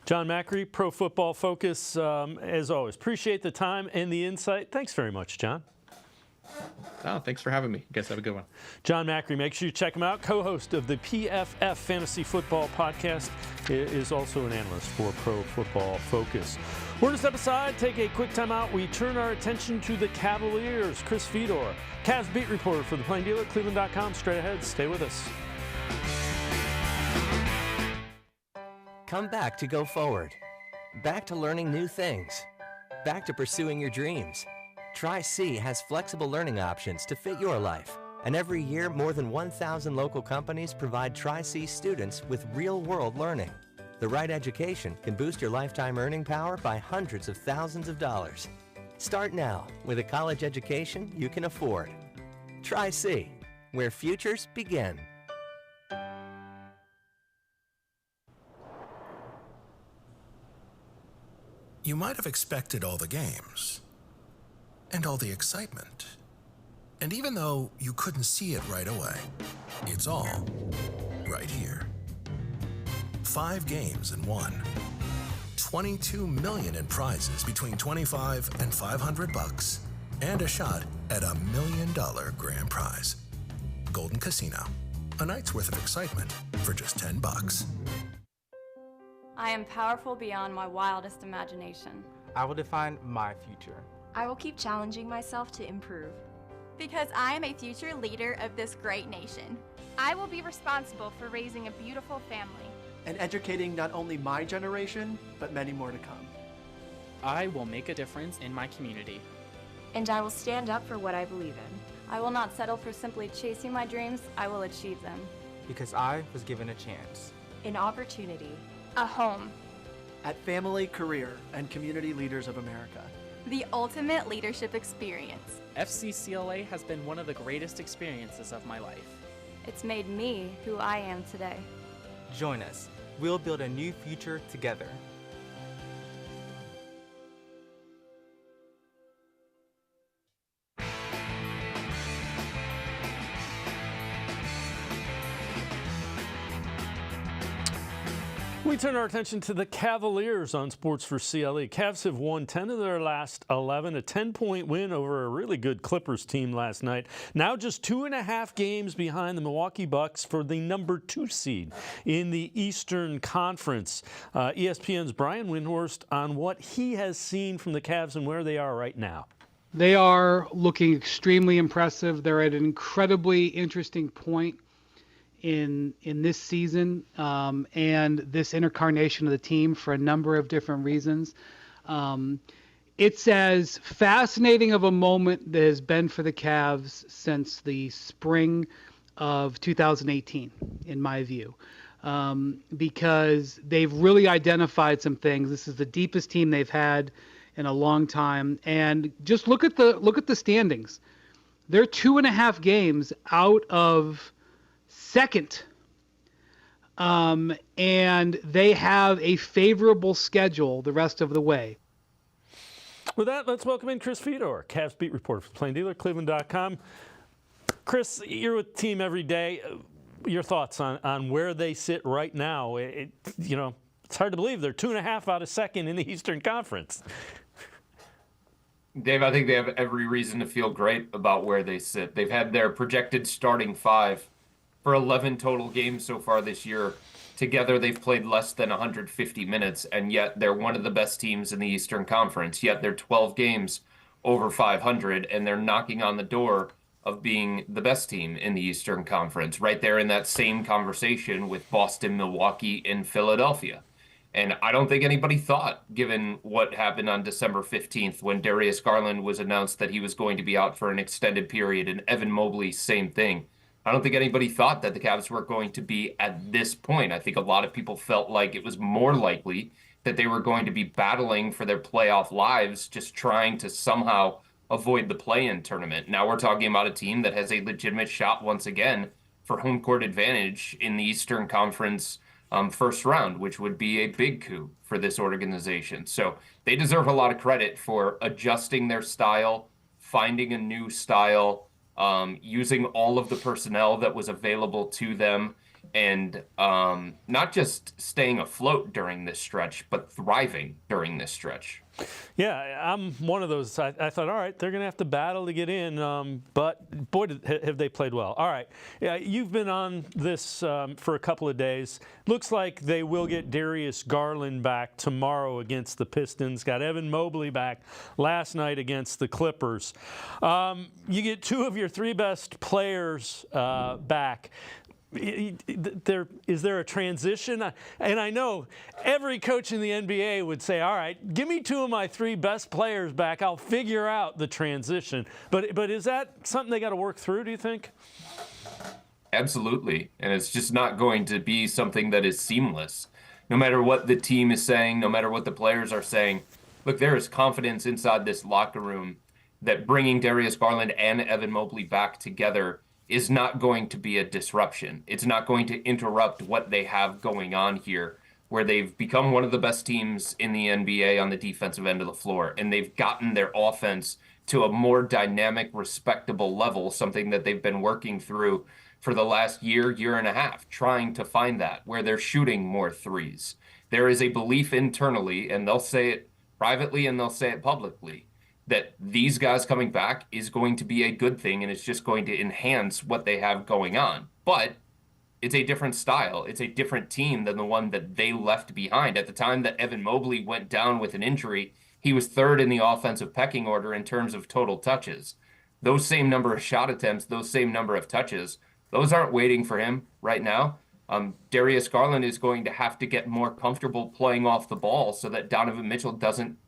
John Macri, Pro Football Focus, as always. Appreciate the time and the insight. Thanks very much, John. Oh, thanks for having me. You guys have a good one. John Macri, make sure you check him out. Co-host of the PFF Fantasy Football Podcast, is also an analyst for Pro Football Focus. We're going to step aside, take a quick timeout. We turn our attention to the Cavaliers. Chris Fedor, Cavs beat reporter for the Plain Dealer, cleveland.com. Straight ahead. Stay with us. Come back to go forward. Back to learning new things. Back to pursuing your dreams. Tri-C has flexible learning options to fit your life. And every year, more than 1,000 local companies provide Tri-C students with real-world learning. The right education can boost your lifetime earning power by hundreds of thousands of dollars. Start now with a college education you can afford. Tri-C, where futures begin. You might have expected all the games and all the excitement. And even though you couldn't see it right away, it's all right here. 5 games in 1. $22 million in prizes between $25 and $500, and a shot at $1 million grand prize. Golden Casino, a night's worth of excitement for just $10. I am powerful beyond my wildest imagination. I will define my future. I will keep challenging myself to improve. Because I am a future leader of this great nation. I will be responsible for raising a beautiful family. And educating not only my generation, but many more to come. I will make a difference in my community. And I will stand up for what I believe in. I will not settle for simply chasing my dreams, I will achieve them. Because I was given a chance. An opportunity. A home. At Family, Career, and Community Leaders of America. The ultimate leadership experience. FCCLA has been one of the greatest experiences of my life. It's made me who I am today. Join us. We'll build a new future together. We turn our attention to the Cavaliers on Sports4CLE. Cavs have won 10 of their last 11, a 10-point win over a really good Clippers team last night. Now just 2.5 games behind the Milwaukee Bucks for the number 2 seed in the Eastern Conference. ESPN's Brian Windhorst on what he has seen from the Cavs and where they are right now. They are looking extremely impressive. They're at an incredibly interesting point in this season and this incarnation of the team for a number of different reasons. It's as fascinating of a moment that has been for the Cavs since the spring of 2018, in my view, because they've really identified some things. This is the deepest team they've had in a long time. And just look at the standings. They're 2.5 games out of second. And they have a favorable schedule the rest of the way. With that, let's welcome in Chris Fedor, Cavs beat reporter for Plain Dealer, cleveland.com. Chris, you're with the team every day. Your thoughts on where they sit right now? It's hard to believe they're 2.5 out of second in the Eastern Conference. Dave, I think they have every reason to feel great about where they sit. They've had their projected starting 5 for 11 total games so far this year. Together, they've played less than 150 minutes, and yet they're one of the best teams in the Eastern Conference. Yet they're 12 games over 500, and they're knocking on the door of being the best team in the Eastern Conference, right there in that same conversation with Boston, Milwaukee, and Philadelphia. And I don't think anybody thought, given what happened on December 15th when Darius Garland was announced that he was going to be out for an extended period, and Evan Mobley, same thing. I don't think anybody thought that the Cavs were going to be at this point. I think a lot of people felt like it was more likely that they were going to be battling for their playoff lives, just trying to somehow avoid the play-in tournament. Now we're talking about a team that has a legitimate shot once again for home court advantage in the Eastern Conference first round, which would be a big coup for this organization. So they deserve a lot of credit for adjusting their style, finding a new style, using all of the personnel that was available to them, and not just staying afloat during this stretch, but thriving during this stretch. Yeah, I'm one of those. I thought, all right, they're going to have to battle to get in, but boy, have they played well. All right, yeah, you've been on this for a couple of days. Looks like they will get Darius Garland back tomorrow against the Pistons. Got Evan Mobley back last night against the Clippers. You get 2 of your 3 best players back. Is there a transition? And I know every coach in the NBA would say, all right, give me 2 of my 3 best players back. I'll figure out the transition. But is that something they got to work through, do you think? Absolutely. And it's just not going to be something that is seamless. No matter what the team is saying, no matter what the players are saying, look, there is confidence inside this locker room that bringing Darius Garland and Evan Mobley back together is not going to be a disruption. It's not going to interrupt what they have going on here, where they've become one of the best teams in the NBA on the defensive end of the floor, and they've gotten their offense to a more dynamic, respectable level, something that they've been working through for the last year and a half, trying to find that, where they're shooting more threes. There is a belief internally, and they'll say it privately and they'll say it publicly, that these guys coming back is going to be a good thing, and it's just going to enhance what they have going on. But it's a different style. It's a different team than the one that they left behind. At the time that Evan Mobley went down with an injury, he was 3rd in the offensive pecking order in terms of total touches. Those same number of shot attempts, those same number of touches, those aren't waiting for him right now. Darius Garland is going to have to get more comfortable playing off the ball so that Donovan Mitchell doesn't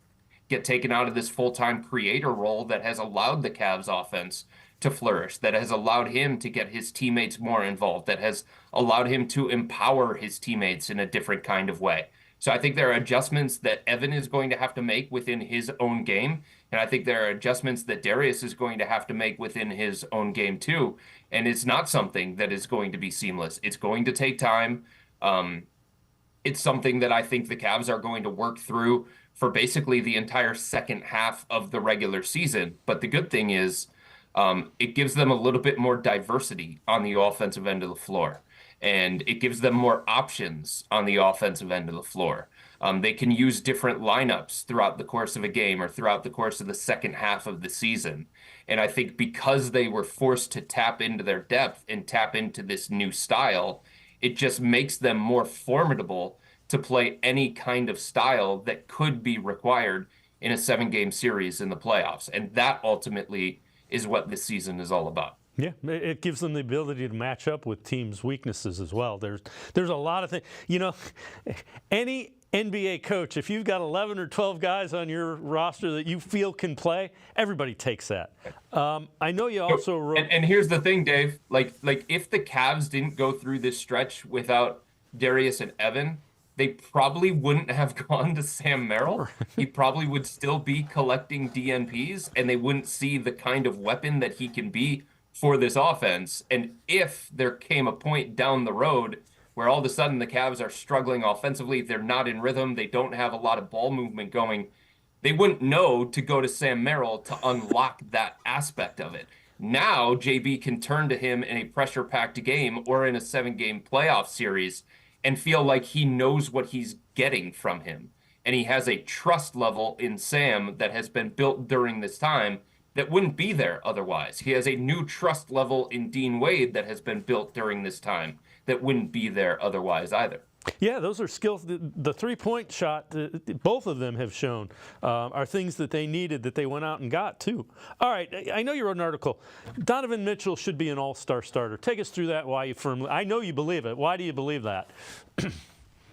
get taken out of this full-time creator role that has allowed the Cavs offense to flourish, that has allowed him to get his teammates more involved, that has allowed him to empower his teammates in a different kind of way. So I think there are adjustments that Evan is going to have to make within his own game, and I think there are adjustments that Darius is going to have to make within his own game too, and it's not something that is going to be seamless. It's going to take time. It's something that I think the Cavs are going to work through for basically the entire second half of the regular season. But the good thing is it gives them a little bit more diversity on the offensive end of the floor. And it gives them more options on the offensive end of the floor. They can use different lineups throughout the course of a game or throughout the course of the second half of the season. And I think because they were forced to tap into their depth and tap into this new style, it just makes them more formidable to play any kind of style that could be required in a 7-game series in the playoffs. And that ultimately is what this season is all about. Yeah, it gives them the ability to match up with teams' weaknesses as well. There's a lot of things. You know, any NBA coach, if you've got 11 or 12 guys on your roster that you feel can play, everybody takes that. I know you also wrote... And here's the thing, Dave. Like if the Cavs didn't go through this stretch without Darius and Evan, they probably wouldn't have gone to Sam Merrill. He probably would still be collecting DNPs, and they wouldn't see the kind of weapon that he can be for this offense. And if there came a point down the road where all of a sudden the Cavs are struggling offensively, they're not in rhythm, they don't have a lot of ball movement going, they wouldn't know to go to Sam Merrill to unlock that aspect of it. Now, JB can turn to him in a pressure-packed game or in a 7-game playoff series and feel like he knows what he's getting from him. And he has a trust level in Sam that has been built during this time that wouldn't be there otherwise. He has a new trust level in Dean Wade that has been built during this time that wouldn't be there otherwise either. Yeah, those are skills. The three-point shot, both of them have shown, are things that they needed that they went out and got, too. All right, I know you wrote an article. Donovan Mitchell should be an all-star starter. Take us through that, why you firmly – I know you believe it. Why do you believe that?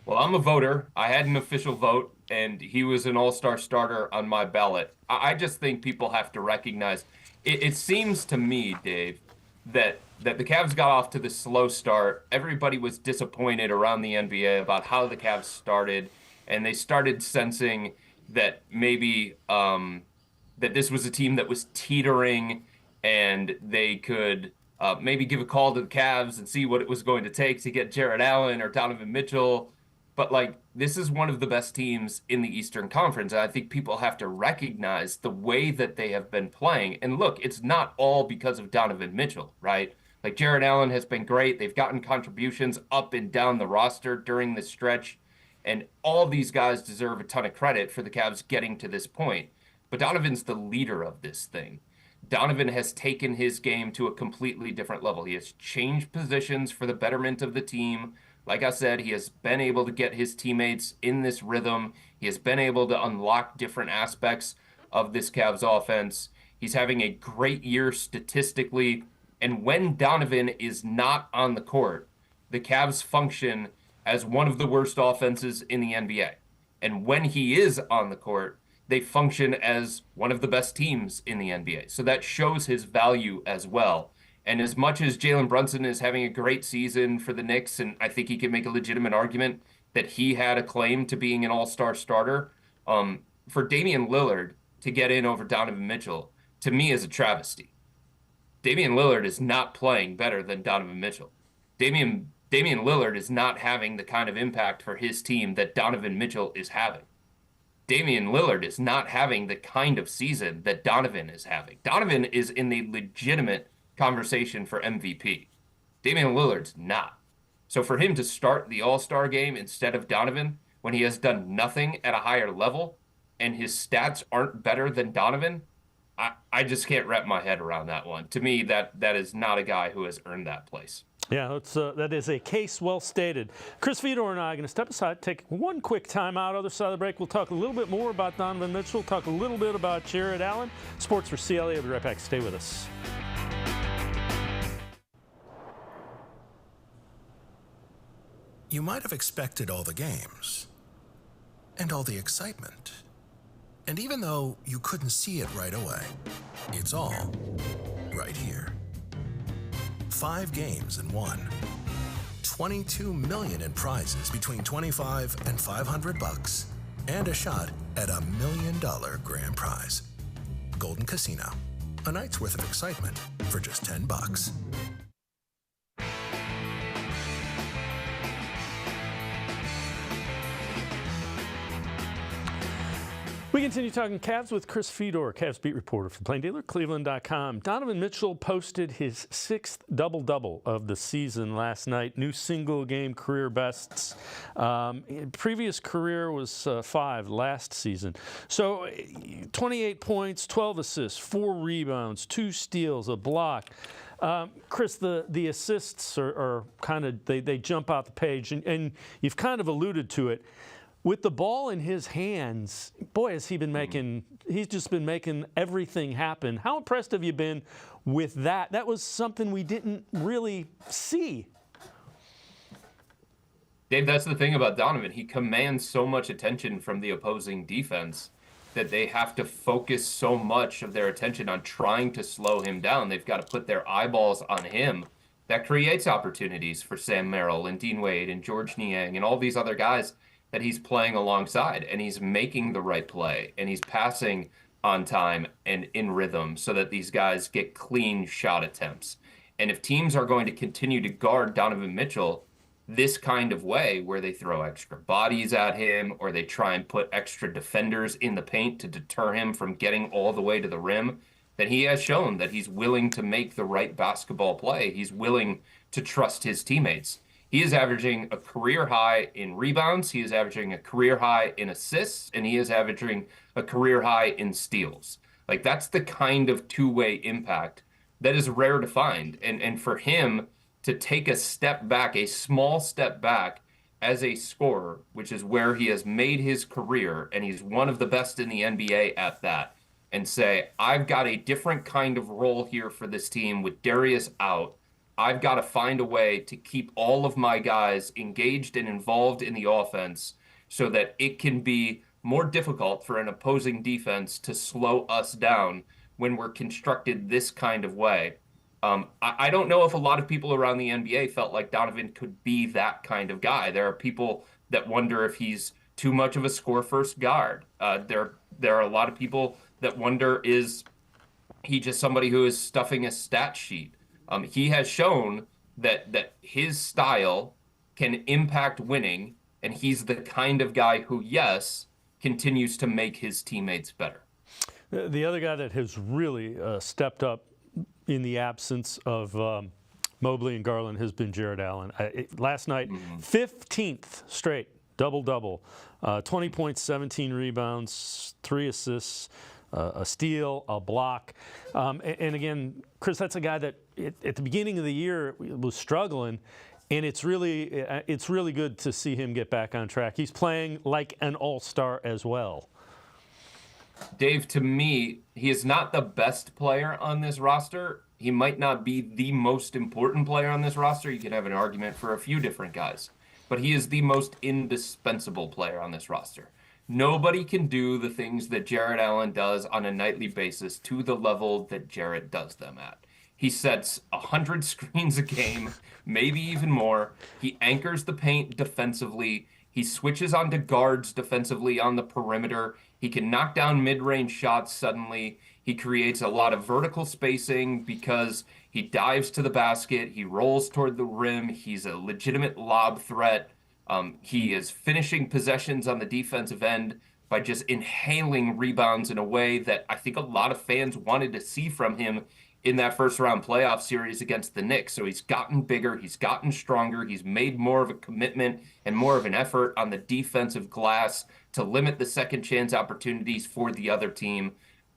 Well, I'm a voter. I had an official vote, and he was an all-star starter on my ballot. I just think people have to recognize – it seems to me, Dave, that the Cavs got off to the slow start. Everybody was disappointed around the NBA about how the Cavs started, and they started sensing that maybe that this was a team that was teetering, and they could maybe give a call to the Cavs and see what it was going to take to get Jarrett Allen or Donovan Mitchell. But, like, this is one of the best teams in the Eastern Conference, and I think people have to recognize the way that they have been playing. And look, it's not all because of Donovan Mitchell, right? Like, Jarrett Allen has been great. They've gotten contributions up and down the roster during this stretch, and all these guys deserve a ton of credit for the Cavs getting to this point. But Donovan's the leader of this thing. Donovan has taken his game to a completely different level. He has changed positions for the betterment of the team. Like I said, he has been able to get his teammates in this rhythm. He has been able to unlock different aspects of this Cavs offense. He's having a great year statistically. And when Donovan is not on the court, the Cavs function as one of the worst offenses in the NBA. And when he is on the court, they function as one of the best teams in the NBA. So that shows his value as well. And as much as Jalen Brunson is having a great season for the Knicks, and I think he can make a legitimate argument that he had a claim to being an all-star starter, for Damian Lillard to get in over Donovan Mitchell, to me, is a travesty. Damian Lillard is not playing better than Donovan Mitchell. Damian Lillard is not having the kind of impact for his team that Donovan Mitchell is having. Damian Lillard is not having the kind of season that Donovan is having. Donovan is in the legitimate conversation for MVP. Damian Lillard's not. So for him to start the All-Star game instead of Donovan when he has done nothing at a higher level and his stats aren't better than Donovan, I just can't wrap my head around that one. To me, that is not a guy who has earned that place. Yeah, that is a case well stated. Chris Fedor and I are going to step aside, take one quick time out. Other side of the break, we'll talk a little bit more about Donovan Mitchell, talk a little bit about Jarrett Allen. Sports for CLE. I'll be right back. Stay with us. You might have expected all the games and all the excitement. And even though you couldn't see it right away, it's all right here. 5 games in 1. $22 million in prizes between $25 and $500, and a shot at $1 million grand prize. Golden Casino. A night's worth of excitement for just $10. We continue talking Cavs with Chris Fedor, Cavs beat reporter for Plain Dealer, cleveland.com. Donovan Mitchell posted his 6th double-double of the season last night. New single-game career bests. Previous career was 5 last season. So 28 points, 12 assists, 4 rebounds, 2 steals, a block. Chris, the assists are kind of, they jump out the page, and you've kind of alluded to it. With the ball in his hands, boy, has he been making, he's just been making everything happen. How impressed have you been with that? That was something we didn't really see. Dave, that's the thing about Donovan. He commands so much attention from the opposing defense that they have to focus so much of their attention on trying to slow him down. They've got to put their eyeballs on him. That creates opportunities for Sam Merrill and Dean Wade and George Niang and all these other guys that he's playing alongside, and he's making the right play, and he's passing on time and in rhythm so that these guys get clean shot attempts. And if teams are going to continue to guard Donovan Mitchell this kind of way, where they throw extra bodies at him or they try and put extra defenders in the paint to deter him from getting all the way to the rim, then he has shown that he's willing to make the right basketball play. He's willing to trust his teammates. He is averaging a career high in rebounds. He is averaging a career high in assists, and he is averaging a career high in steals. Like, that's the kind of two-way impact that is rare to find. And for him to take a step back, a small step back as a scorer, which is where he has made his career, and he's one of the best in the NBA at that, and say, I've got a different kind of role here for this team with Darius out. I've got to find a way to keep all of my guys engaged and involved in the offense so that it can be more difficult for an opposing defense to slow us down when we're constructed this kind of way. I don't know if a lot of people around the NBA felt like Donovan could be that kind of guy. There are people that wonder if he's too much of a score-first guard. There are a lot of people that wonder, is he just somebody who is stuffing a stat sheet? He has shown that his style can impact winning, and he's the kind of guy who, yes, continues to make his teammates better. The other guy that has really stepped up in the absence of Mobley and Garland has been Jarrett Allen. Last night, 15th straight double-double, 20 points, 17 rebounds, 3 assists, a steal, a block. And again, Chris, that's a guy that at the beginning of the year was struggling, and it's really good to see him get back on track. He's playing like an all-star as well. Dave, to me, he is not the best player on this roster. He might not be the most important player on this roster. You could have an argument for a few different guys, but he is the most indispensable player on this roster. Nobody can do the things that Jarrett Allen does on a nightly basis to the level that Jarrett does them at. He sets 100 screens a game, maybe even more. He anchors the paint defensively. He switches onto guards defensively on the perimeter. He can knock down mid-range shots suddenly. He creates a lot of vertical spacing because he dives to the basket. He rolls toward the rim. He's a legitimate lob threat. He is finishing possessions on the defensive end by just inhaling rebounds in a way that I think a lot of fans wanted to see from him in that first-round playoff series against the Knicks. So he's gotten bigger. He's gotten stronger. He's made more of a commitment and more of an effort on the defensive glass to limit the second chance opportunities for the other team.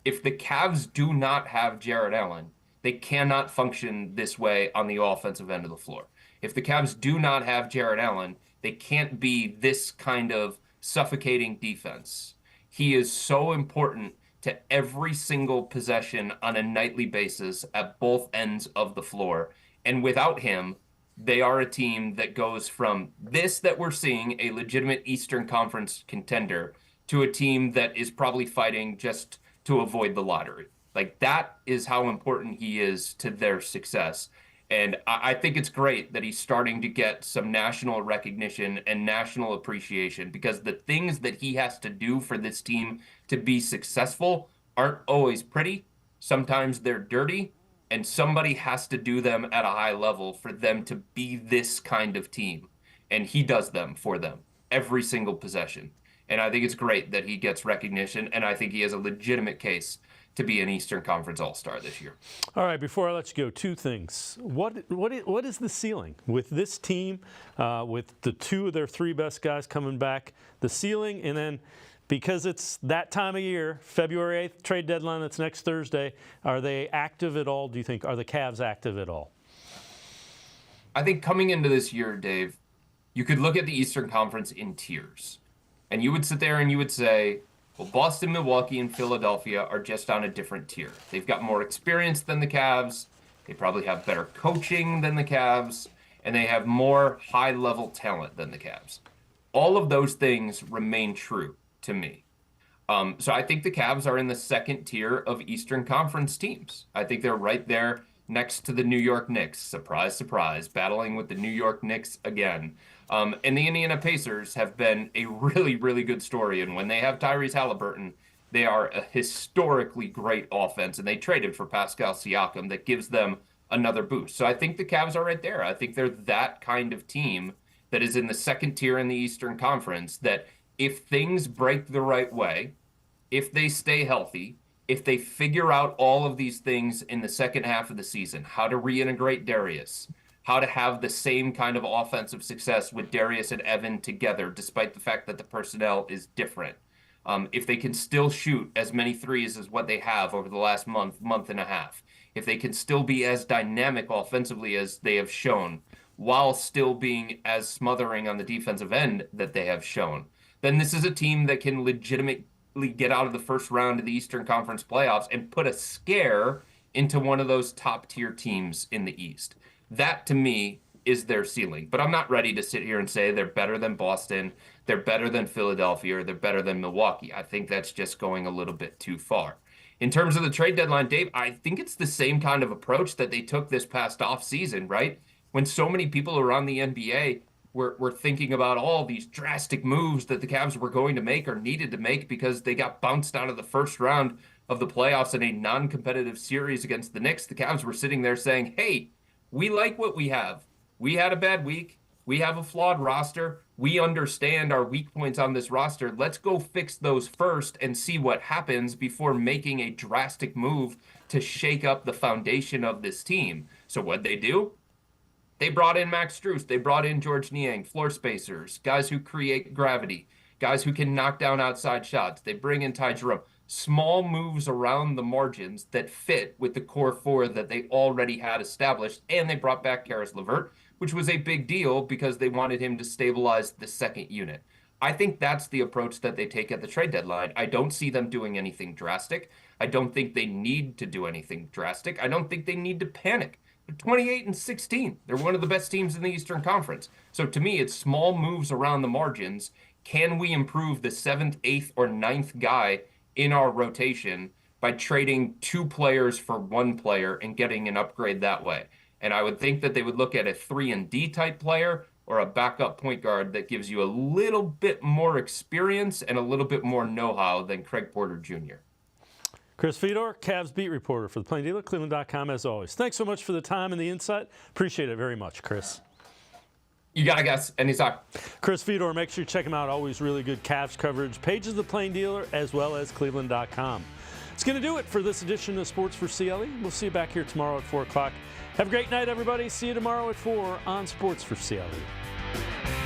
If the Cavs do not have Jarrett Allen, they cannot function this way on the offensive end of the floor. If the Cavs do not have Jarrett Allen, they can't be this kind of suffocating defense. He is so important to every single possession on a nightly basis at both ends of the floor. And without him, they are a team that goes from this that we're seeing, a legitimate Eastern Conference contender, to a team that is probably fighting just to avoid the lottery. Like, that is how important he is to their success. And I think it's great that he's starting to get some national recognition and national appreciation, because the things that he has to do for this team to be successful aren't always pretty. Sometimes they're dirty, and somebody has to do them at a high level for them to be this kind of team. And he does them for them every single possession. And I think it's great that he gets recognition, and I think he has a legitimate case to be an Eastern Conference All-Star this year. All right, before I let you go, 2 things. What is the ceiling with this team, with the 2 of their 3 best guys coming back, the ceiling, and then because it's that time of year, February 8th, trade deadline, that's next Thursday, are they active at all, do you think? Are the Cavs active at all? I think coming into this year, Dave, you could look at the Eastern Conference in tiers, and you would sit there and you would say, well, Boston, Milwaukee, and Philadelphia are just on a different tier. They've got more experience than the Cavs. They probably have better coaching than the Cavs, and they have more high-level talent than the Cavs. All of those things remain true to me. So I think the Cavs are in the second tier of Eastern Conference teams. I think they're right there next to the New York Knicks. Surprise, surprise, battling with the New York Knicks again. And the Indiana Pacers have been a really, really good story. And when they have Tyrese Halliburton, they are a historically great offense. And they traded for Pascal Siakam that gives them another boost. So I think the Cavs are right there. I think they're that kind of team that is in the second tier in the Eastern Conference, that if things break the right way, if they stay healthy, if they figure out all of these things in the second half of the season, how to reintegrate Darius, how to have the same kind of offensive success with Darius and Evan together, despite the fact that the personnel is different. If they can still shoot as many threes as what they have over the last month and a half, if they can still be as dynamic offensively as they have shown, while still being as smothering on the defensive end that they have shown, then this is a team that can legitimately get out of the first round of the Eastern Conference playoffs and put a scare into one of those top tier teams in the East. That to me is their ceiling. But I'm not ready to sit here and say they're better than Boston, they're better than Philadelphia, or they're better than Milwaukee. I think that's just going a little bit too far. In terms of the trade deadline, Dave, I think it's the same kind of approach that they took this past offseason, right? When so many people around the NBA were thinking about all these drastic moves that the Cavs were going to make or needed to make because they got bounced out of the first round of the playoffs in a non-competitive series against the Knicks. The Cavs were sitting there saying, hey, we like what we have. We had a bad week. We have a flawed roster. We understand our weak points on this roster. Let's go fix those first and see what happens before making a drastic move to shake up the foundation of this team. So what'd they do? They brought in Max Strus. They brought in George Niang, floor spacers, guys who create gravity, guys who can knock down outside shots. They bring in Ty Jerome. Small moves around the margins that fit with the core four that they already had established. And they brought back Karis LeVert, which was a big deal because they wanted him to stabilize the second unit. I think that's the approach that they take at the trade deadline. I don't see them doing anything drastic. I don't think they need to do anything drastic. I don't think they need to panic. They're 28-16. They're one of the best teams in the Eastern Conference. So to me, it's small moves around the margins. Can we improve the 7th, 8th, or 9th guy in our rotation by trading 2 players for 1 player and getting an upgrade that way? And I would think that they would look at a 3-and-D type player or a backup point guard that gives you a little bit more experience and a little bit more know-how than Craig Porter Jr. Chris Fedor, Cavs beat reporter for the Plain Dealer, cleveland.com as always. Thanks so much for the time and the insight. Appreciate it very much, Chris. You got it, guys. Anytime. Chris Fedor, make sure you check him out. Always really good Cavs coverage. Pages of the Plain Dealer as well as cleveland.com. It's going to do it for this edition of Sports for CLE. We'll see you back here tomorrow at 4 o'clock. Have a great night, everybody. See you tomorrow at 4 on Sports for CLE.